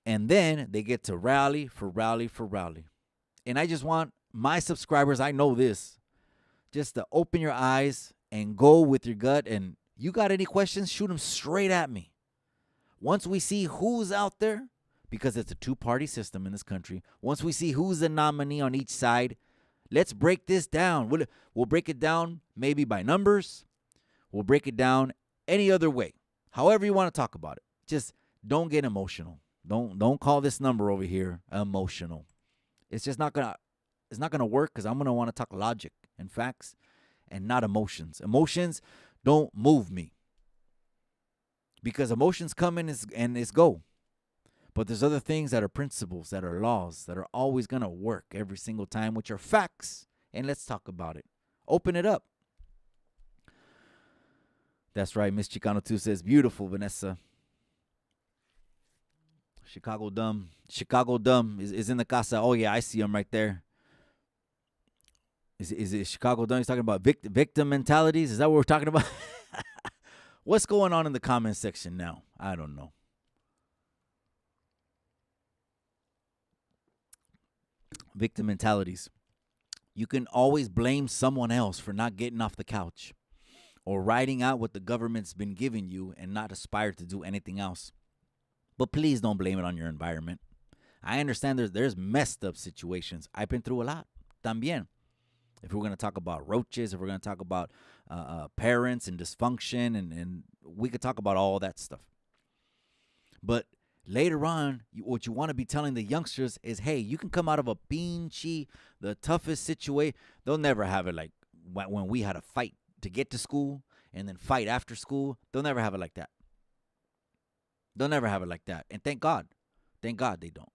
And then they get to rally for rally for rally. And I just want my subscribers, I know this, just to open your eyes and go with your gut. And you got any questions, shoot them straight at me. Once we see who's out there, because it's a two-party system in this country, once we see who's the nominee on each side, let's break this down. We'll break it down maybe by numbers. We'll break it down any other way. However you want to talk about it. Just don't get emotional. Don't call this number over here emotional. It's just not gonna work because I'm gonna want to talk logic and facts and not emotions. Emotions don't move me. Because emotions come in and it's go. But there's other things that are principles, that are laws, that are always going to work every single time, which are facts. And let's talk about it. Open it up. That's right. Miss Chicano 2 says, beautiful, Vanessa. Chicago Dumb is in the casa. Oh, yeah, I see him right there. Is it Chicago Dumb? He's talking about victim mentalities? Is that what we're talking about? What's going on in the comment section now? I don't know. Victim mentalities. You can always blame someone else for not getting off the couch or riding out what the government's been giving you and not aspire to do anything else. But please don't blame it on your environment. I understand there's messed up situations. I've been through a lot. También. If we're going to talk about roaches, if we're going to talk about parents and dysfunction, and we could talk about all that stuff. But later on, what you want to be telling the youngsters is, hey, you can come out of a pinchy, the toughest situation. They'll never have it like when we had to fight to get to school and then fight after school. They'll never have it like that. They'll never have it like that. And thank God. Thank God they don't.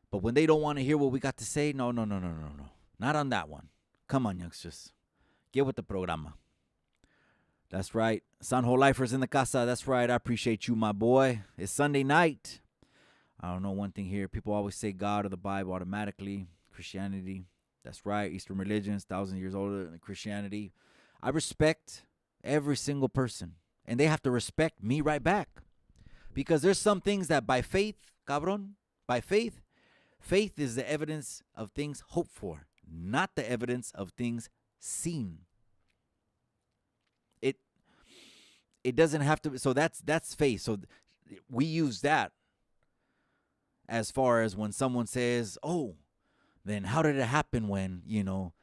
But when they don't want to hear what we got to say, no. Not on that one. Come on, youngsters. Get with the programa. That's right. Sanjo Lifers in the casa. That's right. I appreciate you, my boy. It's Sunday night. I don't know one thing here. People always say God or the Bible automatically. Christianity. That's right. Eastern religions, 1,000 years older than Christianity. I respect every single person. And they have to respect me right back. Because there's some things that by faith, cabron, by faith is the evidence of things hoped for, not the evidence of things seen. It doesn't have to. So that's faith. So we use that as far as when someone says, "Oh, then how did it happen when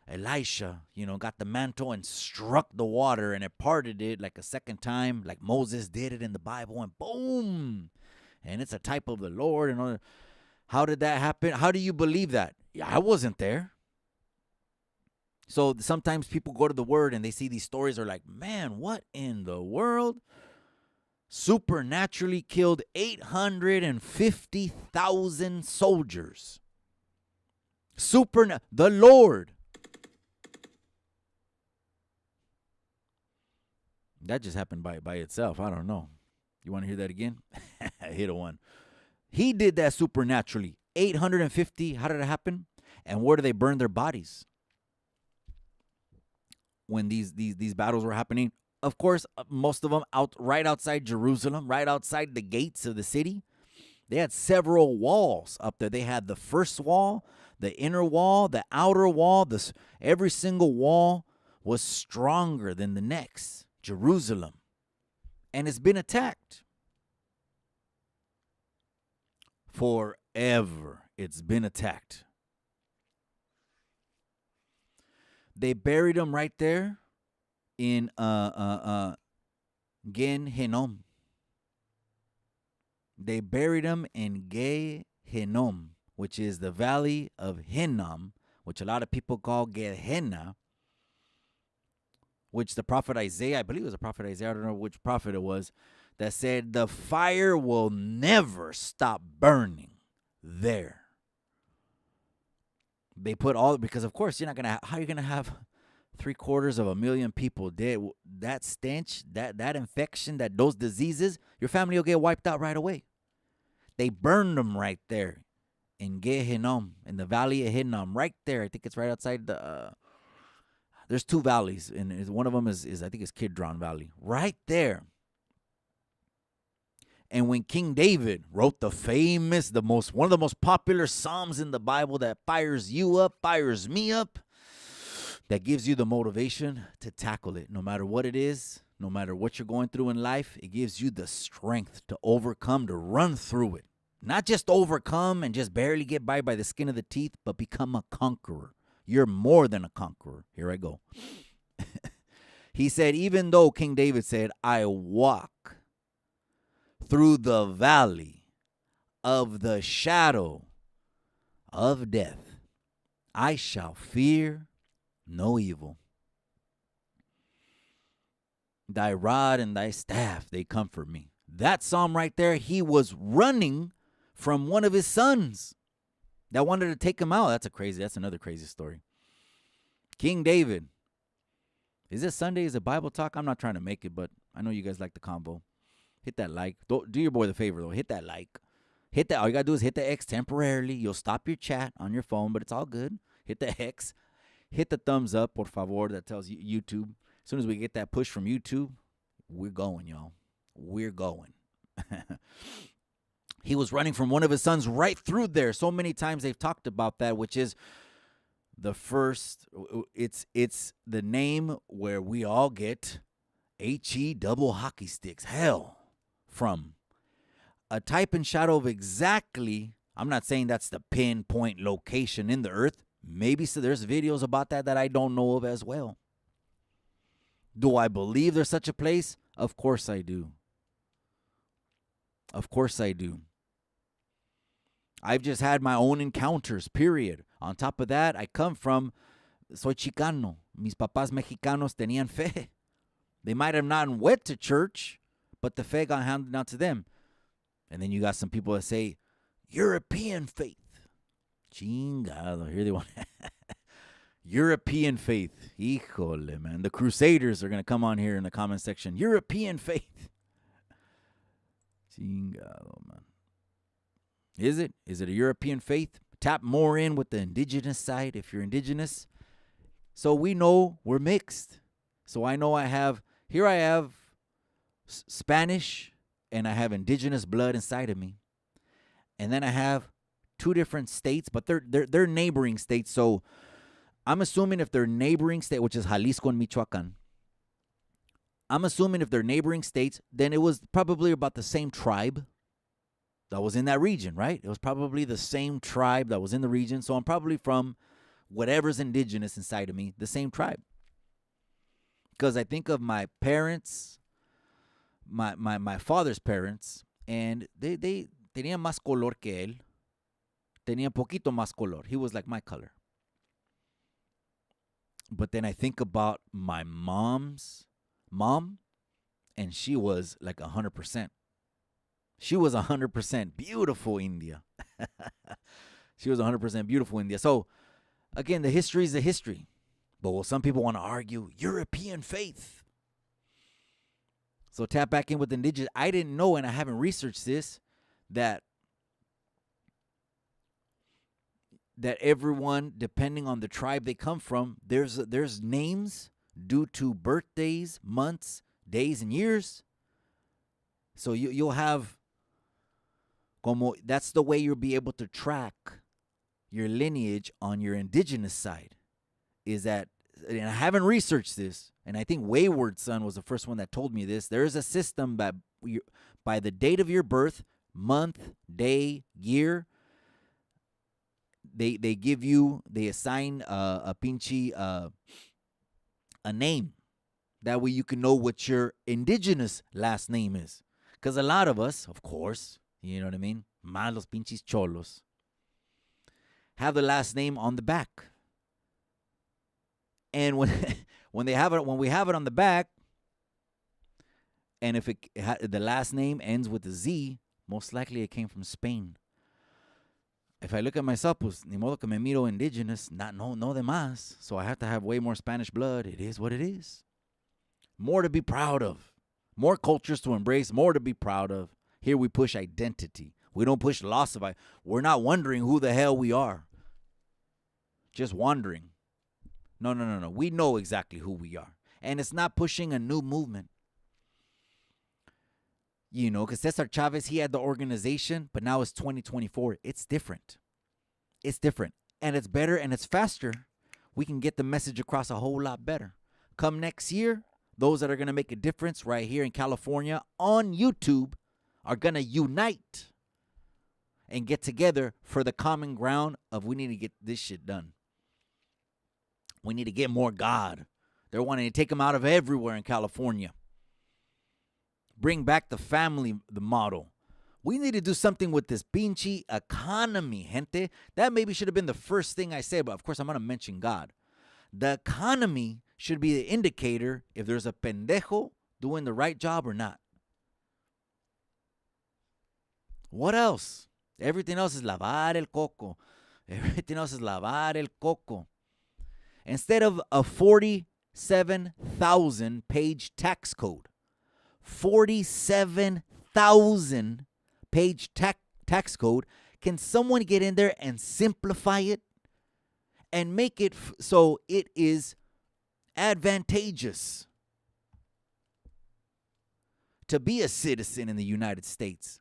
Elisha got the mantle and struck the water and it parted it like a second time, like Moses did it in the Bible, and boom, and it's a type of the Lord and all that." How did that happen? How do you believe that? Yeah, I wasn't there. So sometimes people go to the Word and they see these stories, are like, man, what in the world? Supernaturally killed 850,000 soldiers. The Lord. That just happened by itself. I don't know. You want to hear that again? Hit a one. He did that supernaturally. 850. How did it happen? And where do they burn their bodies? When these battles were happening, of course, most of them right outside Jerusalem, right outside the gates of the city. They had several walls up there. They had the first wall, the inner wall, the outer wall. Every single wall was stronger than the next. Jerusalem. And it's been attacked. Forever, it's been attacked. They buried him right there in Gen Hinnom. They buried him in Ge Hinnom, which is the valley of Hinnom, which a lot of people call Gehenna, which the prophet Isaiah, I believe it was the prophet Isaiah, I don't know which prophet it was, that said the fire will never stop burning there. They put because of course how are you going to have 750,000 people dead? That stench, that infection, those diseases, your family will get wiped out right away. They burned them right there in Gehinnom, in the valley of Hinnom, right there. I think it's right outside there's two valleys, and one of them is I think it's Kidron Valley, right there. And when King David wrote one of the most popular Psalms in the Bible that fires you up, fires me up, that gives you the motivation to tackle it. No matter what it is, no matter what you're going through in life, it gives you the strength to overcome, to run through it. Not just overcome and just barely get by the skin of the teeth, but become a conqueror. You're more than a conqueror. Here I go. He said, even though King David said, I walk through the valley of the shadow of death, I shall fear no evil. Thy rod and thy staff, they comfort me. That psalm right there, he was running from one of his sons that wanted to take him out. That's another crazy story. King David. Is this Sunday? Is it Bible talk? I'm not trying to make it, but I know you guys like the combo. Hit that like. Do your boy the favor, though. Hit that like. Hit that. All you got to do is hit the X temporarily. You'll stop your chat on your phone, but it's all good. Hit the X. Hit the thumbs up, por favor. That tells you YouTube. As soon as we get that push from YouTube, we're going, y'all. We're going. He was running from one of his sons right through there. So many times they've talked about that, which is the first. It's the name where we all get HE double hockey sticks. Hell from. a type and shadow of exactly, I'm not saying that's the pinpoint location in the earth. Maybe so there's videos about that I don't know of as well. Do I believe there's such a place? Of course I do. Of course I do. I've just had my own encounters, period. On top of that, I come from, soy chicano. Mis papás mexicanos tenían fe. They might have not went to church, but the fe got handed down to them. And then you got some people that say, European faith. Chingado, here they want European faith. Híjole, man. The Crusaders are going to come on here in the comment section. European faith. Chingado, man. Is it? Is it a European faith? Tap more in with the indigenous side if you're indigenous. So we know we're mixed. So I know I have Spanish and I have indigenous blood inside of me. And then I have two different states, but they're neighboring states. So I'm assuming if they're neighboring state, which is Jalisco and Michoacan, I'm assuming if they're neighboring states, then it was probably about the same tribe that was in that region, right? It was probably the same tribe that was in the region. So I'm probably from whatever's indigenous inside of me, the same tribe. Because I think of my parents, my father's parents, and they tenían más color que él. Tenía poquito más color. He was like my color. But then I think about my mom's mom, and she was like 100%. She was 100% beautiful India. She was 100% beautiful India. So, again, the history is the history. But some people want to argue European faith. So tap back in with indigenous. I didn't know, and I haven't researched this, that everyone, depending on the tribe they come from, there's names due to birthdays, months, days, and years. So you'll have, that's the way you'll be able to track your lineage on your indigenous side. Is that, and I haven't researched this, and I think Wayward Son was the first one that told me this. There is a system that by the date of your birth, month, day, year, they give you, they assign a name. That way you can know what your indigenous last name is. Because a lot of us, of course, you know what I mean? Malos pinches cholos. Have the last name on the back. And when we have it on the back, and if the last name ends with a Z, most likely it came from Spain. If I look at myself, pues ni modo que me miro indigenous, no de más. So I have to have way more Spanish blood. It is what it is. More to be proud of. More cultures to embrace. More to be proud of. Here we push identity. We don't push loss of identity. We're not wondering who the hell we are. Just wondering. No. We know exactly who we are. And it's not pushing a new movement. You know, because Cesar Chavez, he had the organization, but now it's 2024. It's different. It's different. And it's better and it's faster. We can get the message across a whole lot better. Come next year, those that are going to make a difference right here in California on YouTube are going to unite and get together for the common ground of we need to get this shit done. We need to get more God. They're wanting to take them out of everywhere in California. Bring back the family, the model. We need to do something with this pinche economy, gente. That maybe should have been the first thing I said, but of course I'm going to mention God. The economy should be the indicator if there's a pendejo doing the right job or not. What else? Everything else is lavar el coco. Everything else is lavar el coco. Instead of a 47,000 page tax code, 47,000 page tax code, can someone get in there and simplify it and make it so it is advantageous to be a citizen in the United States?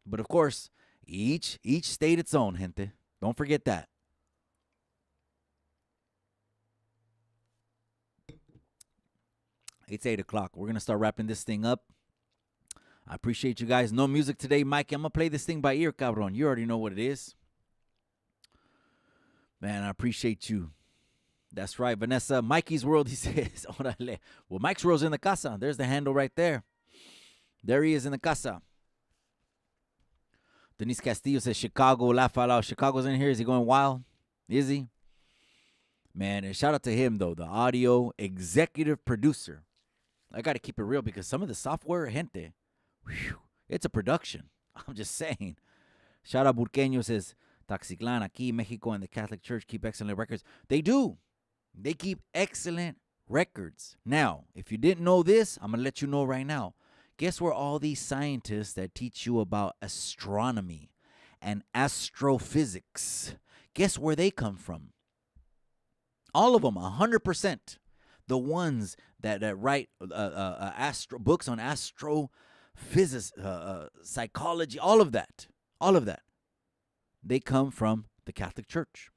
But of course, each state its own, gente. Don't forget that. It's 8 o'clock. We're going to start wrapping this thing up. I appreciate you guys. No music today, Mikey. I'm going to play this thing by ear, cabron. You already know what it is. Man, I appreciate you. That's right, Vanessa. Mikey's World, he says. Orale. Well, Mike's World's in the casa. There's the handle right there. There he is in the casa. Denise Castillo says Chicago, laugh out loud. Chicago's in here. Is he going wild? Is he? Man, and shout out to him, though, the audio executive producer. I got to keep it real because some of the software, gente, whew, it's a production. I'm just saying. Shout out Burqueño says, Taxiclan, aquí, Mexico, and the Catholic Church keep excellent records. They do. They keep excellent records. Now, if you didn't know this, I'm going to let you know right now. Guess where all these scientists that teach you about astronomy and astrophysics, guess where they come from? All of them, 100%. The ones that write books on astrophysics, psychology, all of that, they come from the Catholic Church.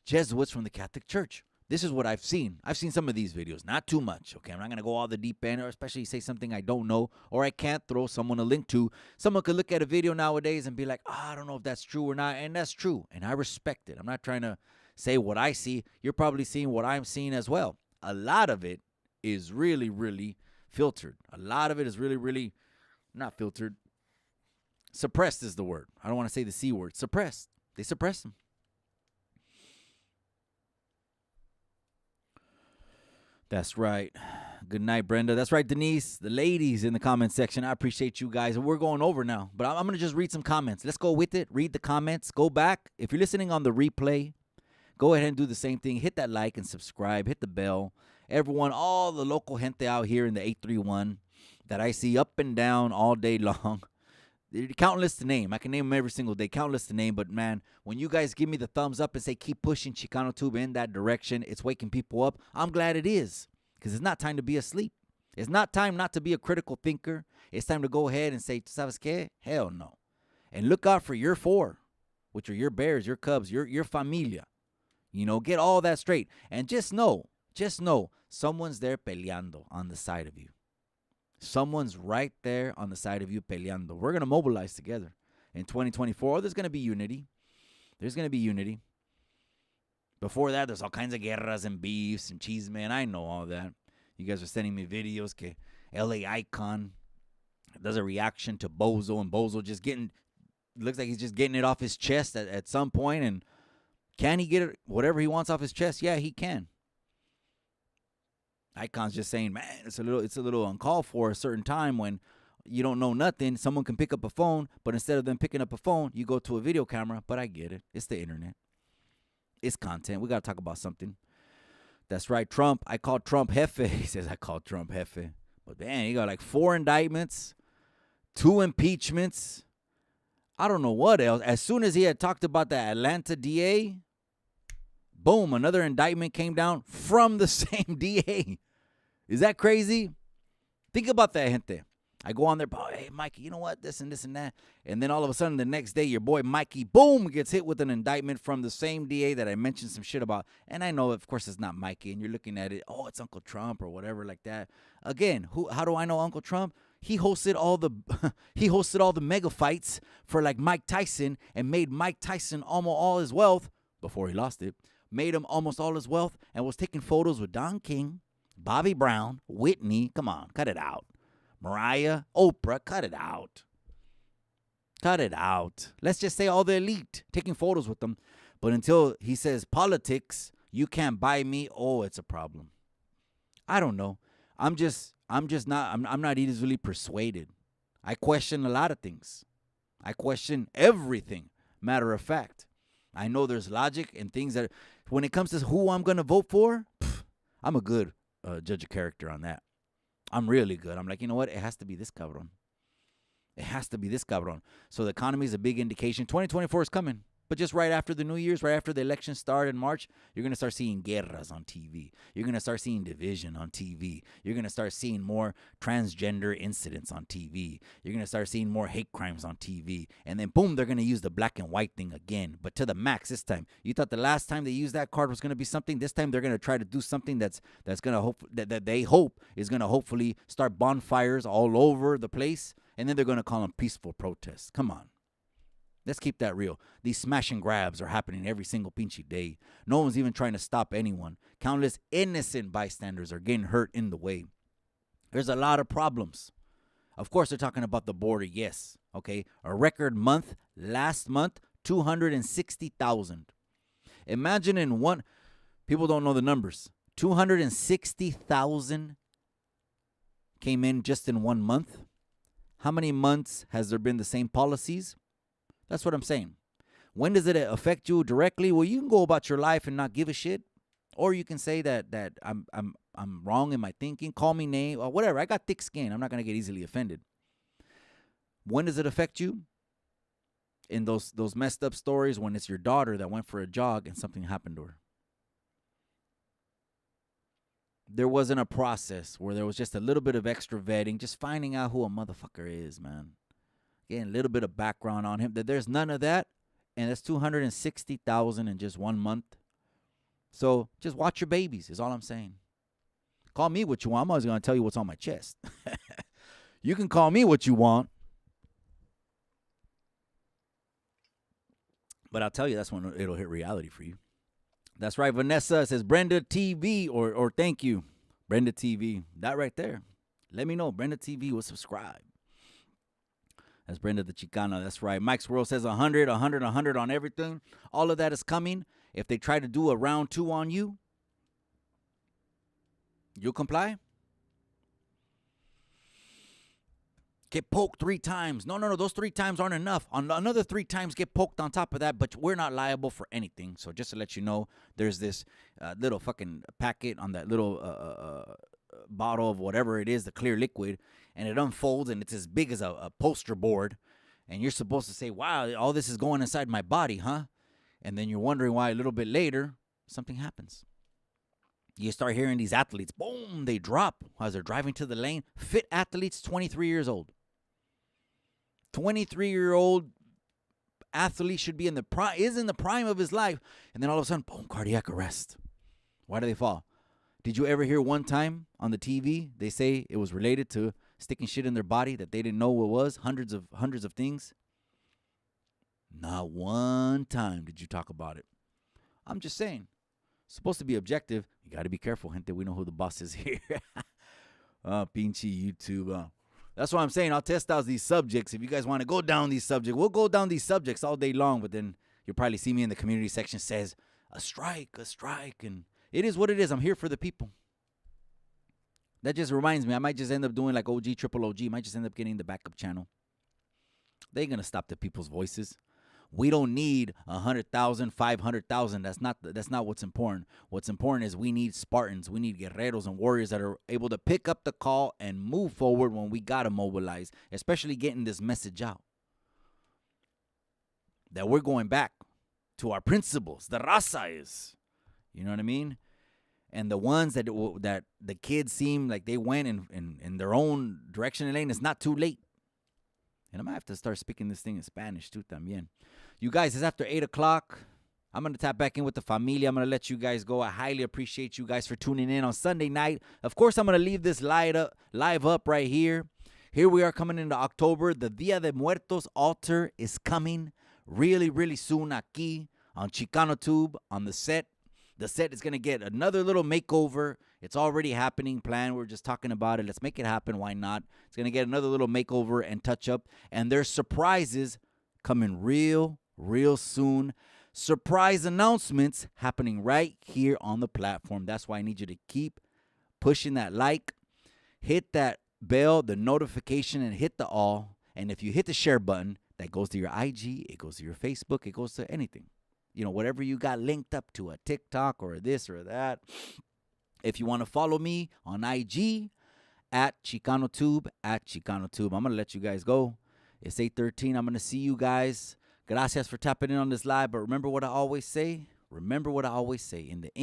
Jesuits from the Catholic Church. This is what I've seen. I've seen some of these videos, not too much, okay? I'm not going to go all the deep end, or especially say something I don't know, or I can't throw someone a link to. Someone could look at a video nowadays and be like, I don't know if that's true or not, and that's true, and I respect it. I'm not trying to say what I see. You're probably seeing what I'm seeing as well. A lot of it is really, really filtered. A lot of it is really, really not filtered. Suppressed is the word. I don't want to say the C word. Suppressed. They suppress them. That's right. Good night, Brenda. That's right, Denise. The ladies in the comment section. I appreciate you guys. And we're going over now. But I'm going to just read some comments. Let's go with it. Read the comments. Go back. If you're listening on the replay, go ahead and do the same thing. Hit that like and subscribe. Hit the bell. Everyone, all the local gente out here in the 831 that I see up and down all day long. Countless to name. I can name them every single day. Countless to name. But, man, when you guys give me the thumbs up and say keep pushing ChicanoTube in that direction, it's waking people up. I'm glad it is, because it's not time to be asleep. It's not time not to be a critical thinker. It's time to go ahead and say, ¿sabes qué? Hell no. And look out for your four, which are your Bears, your Cubs, your familia. You know, get all that straight. And just know, someone's there peleando on the side of you. Someone's right there on the side of you peleando. We're going to mobilize together in 2024. There's going to be unity. There's going to be unity. Before that, there's all kinds of guerras and beefs and cheese, man. I know all that. You guys are sending me videos. Que LA Icon does a reaction to Bozo, and Bozo just looks like he's just getting it off his chest at some point. And can he get it, whatever he wants off his chest? Yeah, he can. Icon's just saying, man, it's a little uncalled for a certain time when you don't know nothing. Someone can pick up a phone, but instead of them picking up a phone, you go to a video camera. But I get it. It's the internet. It's content. We got to talk about something. That's right, Trump. I called Trump Jefe. He says, I called Trump Jefe. But, man, he got like 4 indictments, 2 impeachments. I don't know what else. As soon as he had talked about the Atlanta DA, boom, another indictment came down from the same DA. Is that crazy? Think about that, gente. I go on there, hey, Mikey, you know what? This and this and that. And then all of a sudden, the next day, your boy Mikey, boom, gets hit with an indictment from the same DA that I mentioned some shit about. And I know, of course, it's not Mikey. And you're looking at it, oh, it's Uncle Trump or whatever like that. Again, how do I know Uncle Trump? He hosted all the mega fights for like Mike Tyson and made Mike Tyson almost all his wealth before he lost it. Made him almost all his wealth and was taking photos with Don King, Bobby Brown, Whitney. Come on, cut it out. Mariah, Oprah, cut it out. Cut it out. Let's just say all the elite taking photos with them. But until he says politics, you can't buy me. Oh, it's a problem. I don't know. I'm not easily persuaded. I question a lot of things. I question everything. Matter of fact, I know there's logic and things that, when it comes to who I'm going to vote for, I'm a good judge of character on that. I'm really good. I'm like, you know what? It has to be this cabron. It has to be this cabron. So the economy is a big indication. 2024 is coming. But just right after the New Year's, right after the election start in March, you're going to start seeing guerras on TV. You're going to start seeing division on TV. You're going to start seeing more transgender incidents on TV. You're going to start seeing more hate crimes on TV. And then, boom, they're going to use the black and white thing again. But to the max this time. You thought the last time they used that card was going to be something. This time they're going to try to do something that's going to hope that they hope is going to hopefully start bonfires all over the place. And then they're going to call them peaceful protests. Come on. Let's keep that real. These smash and grabs are happening every single pinchy day. No one's even trying to stop anyone. Countless innocent bystanders are getting hurt in the way. There's a lot of problems. Of course, they're talking about the border, yes. Okay, a record month, last month, 260,000. Imagine in one, people don't know the numbers. 260,000 came in just in 1 month. How many months has there been the same policies? That's what I'm saying. When does it affect you directly? Well, you can go about your life and not give a shit, or you can say that I'm wrong in my thinking. Call me name or whatever. I got thick skin. I'm not gonna get easily offended. When does it affect you? In those messed up stories when it's your daughter that went for a jog and something happened to her. There wasn't a process where there was just a little bit of extra vetting, just finding out who a motherfucker is, man. Getting a little bit of background on him. There's none of that. And that's 260,000 in just 1 month. So just watch your babies is all I'm saying. Call me what you want. I'm always going to tell you what's on my chest. You can call me what you want. But I'll tell you, that's when it'll hit reality for you. That's right. Vanessa says Brenda TV or thank you. Brenda TV. That right there. Let me know. Brenda TV will subscribe. That's Brenda the Chicana. That's right. Mike's World says 100, 100, 100 on everything. All of that is coming. If they try to do a round 2 on you, you'll comply. Get poked 3 times. No. Those 3 times aren't enough. On another 3 times, get poked on top of that. But we're not liable for anything. So just to let you know, there's this little fucking packet on that little bottle of whatever it is, the clear liquid. And it unfolds, and it's as big as a poster board. And you're supposed to say, wow, all this is going inside my body, huh? And then you're wondering why a little bit later, something happens. You start hearing these athletes, boom, they drop as they're driving to the lane. Fit athletes, 23 years old. 23-year-old athlete should be in the prime of his life. And then all of a sudden, boom, cardiac arrest. Why do they fall? Did you ever hear one time on the TV, they say it was related to sticking shit in their body that they didn't know what was? Hundreds of things. Not one time did you talk about it. I'm just saying. It's supposed to be objective. You got to be careful, gente. We know who the boss is here. Pinchy YouTube. That's what I'm saying. I'll test out these subjects. If you guys want to go down these subjects, we'll go down these subjects all day long. But then you'll probably see me in the community section says, a strike. And it is what it is. I'm here for the people. That just reminds me, I might just end up doing like OG, triple OG. Might just end up getting the backup channel. They ain't going to stop the people's voices. We don't need 100,000, 500,000. That's not what's important. What's important is we need Spartans. We need guerreros and warriors that are able to pick up the call and move forward when we got to mobilize, especially getting this message out. That we're going back to our principles. The raza is. You know what I mean? And the ones that the kids seem like they went in their own direction and lane, it's not too late. And I'm going to have to start speaking this thing in Spanish too también. You guys, it's after 8 o'clock. I'm going to tap back in with the familia. I'm going to let you guys go. I highly appreciate you guys for tuning in on Sunday night. Of course, I'm going to leave this live up right here. Here we are coming into October. The Dia de Muertos altar is coming really, really soon aquí on Chicano Tube on the set. The set is going to get another little makeover. It's already happening, planned. We're just talking about it. Let's make it happen. Why not? It's going to get another little makeover and touch up. And there's surprises coming real soon. Surprise announcements happening right here on the platform. That's why I need you to keep pushing that like, hit that bell, the notification, and hit the all. And if you hit the share button, that goes to your IG, it goes to your Facebook, it goes to anything. You know, whatever you got linked up to, a TikTok or this or that. If you want to follow me on IG, at ChicanoTube, I'm going to let you guys go. It's 8:13. I'm going to see you guys. Gracias for tapping in on this live. But remember what I always say. In the end.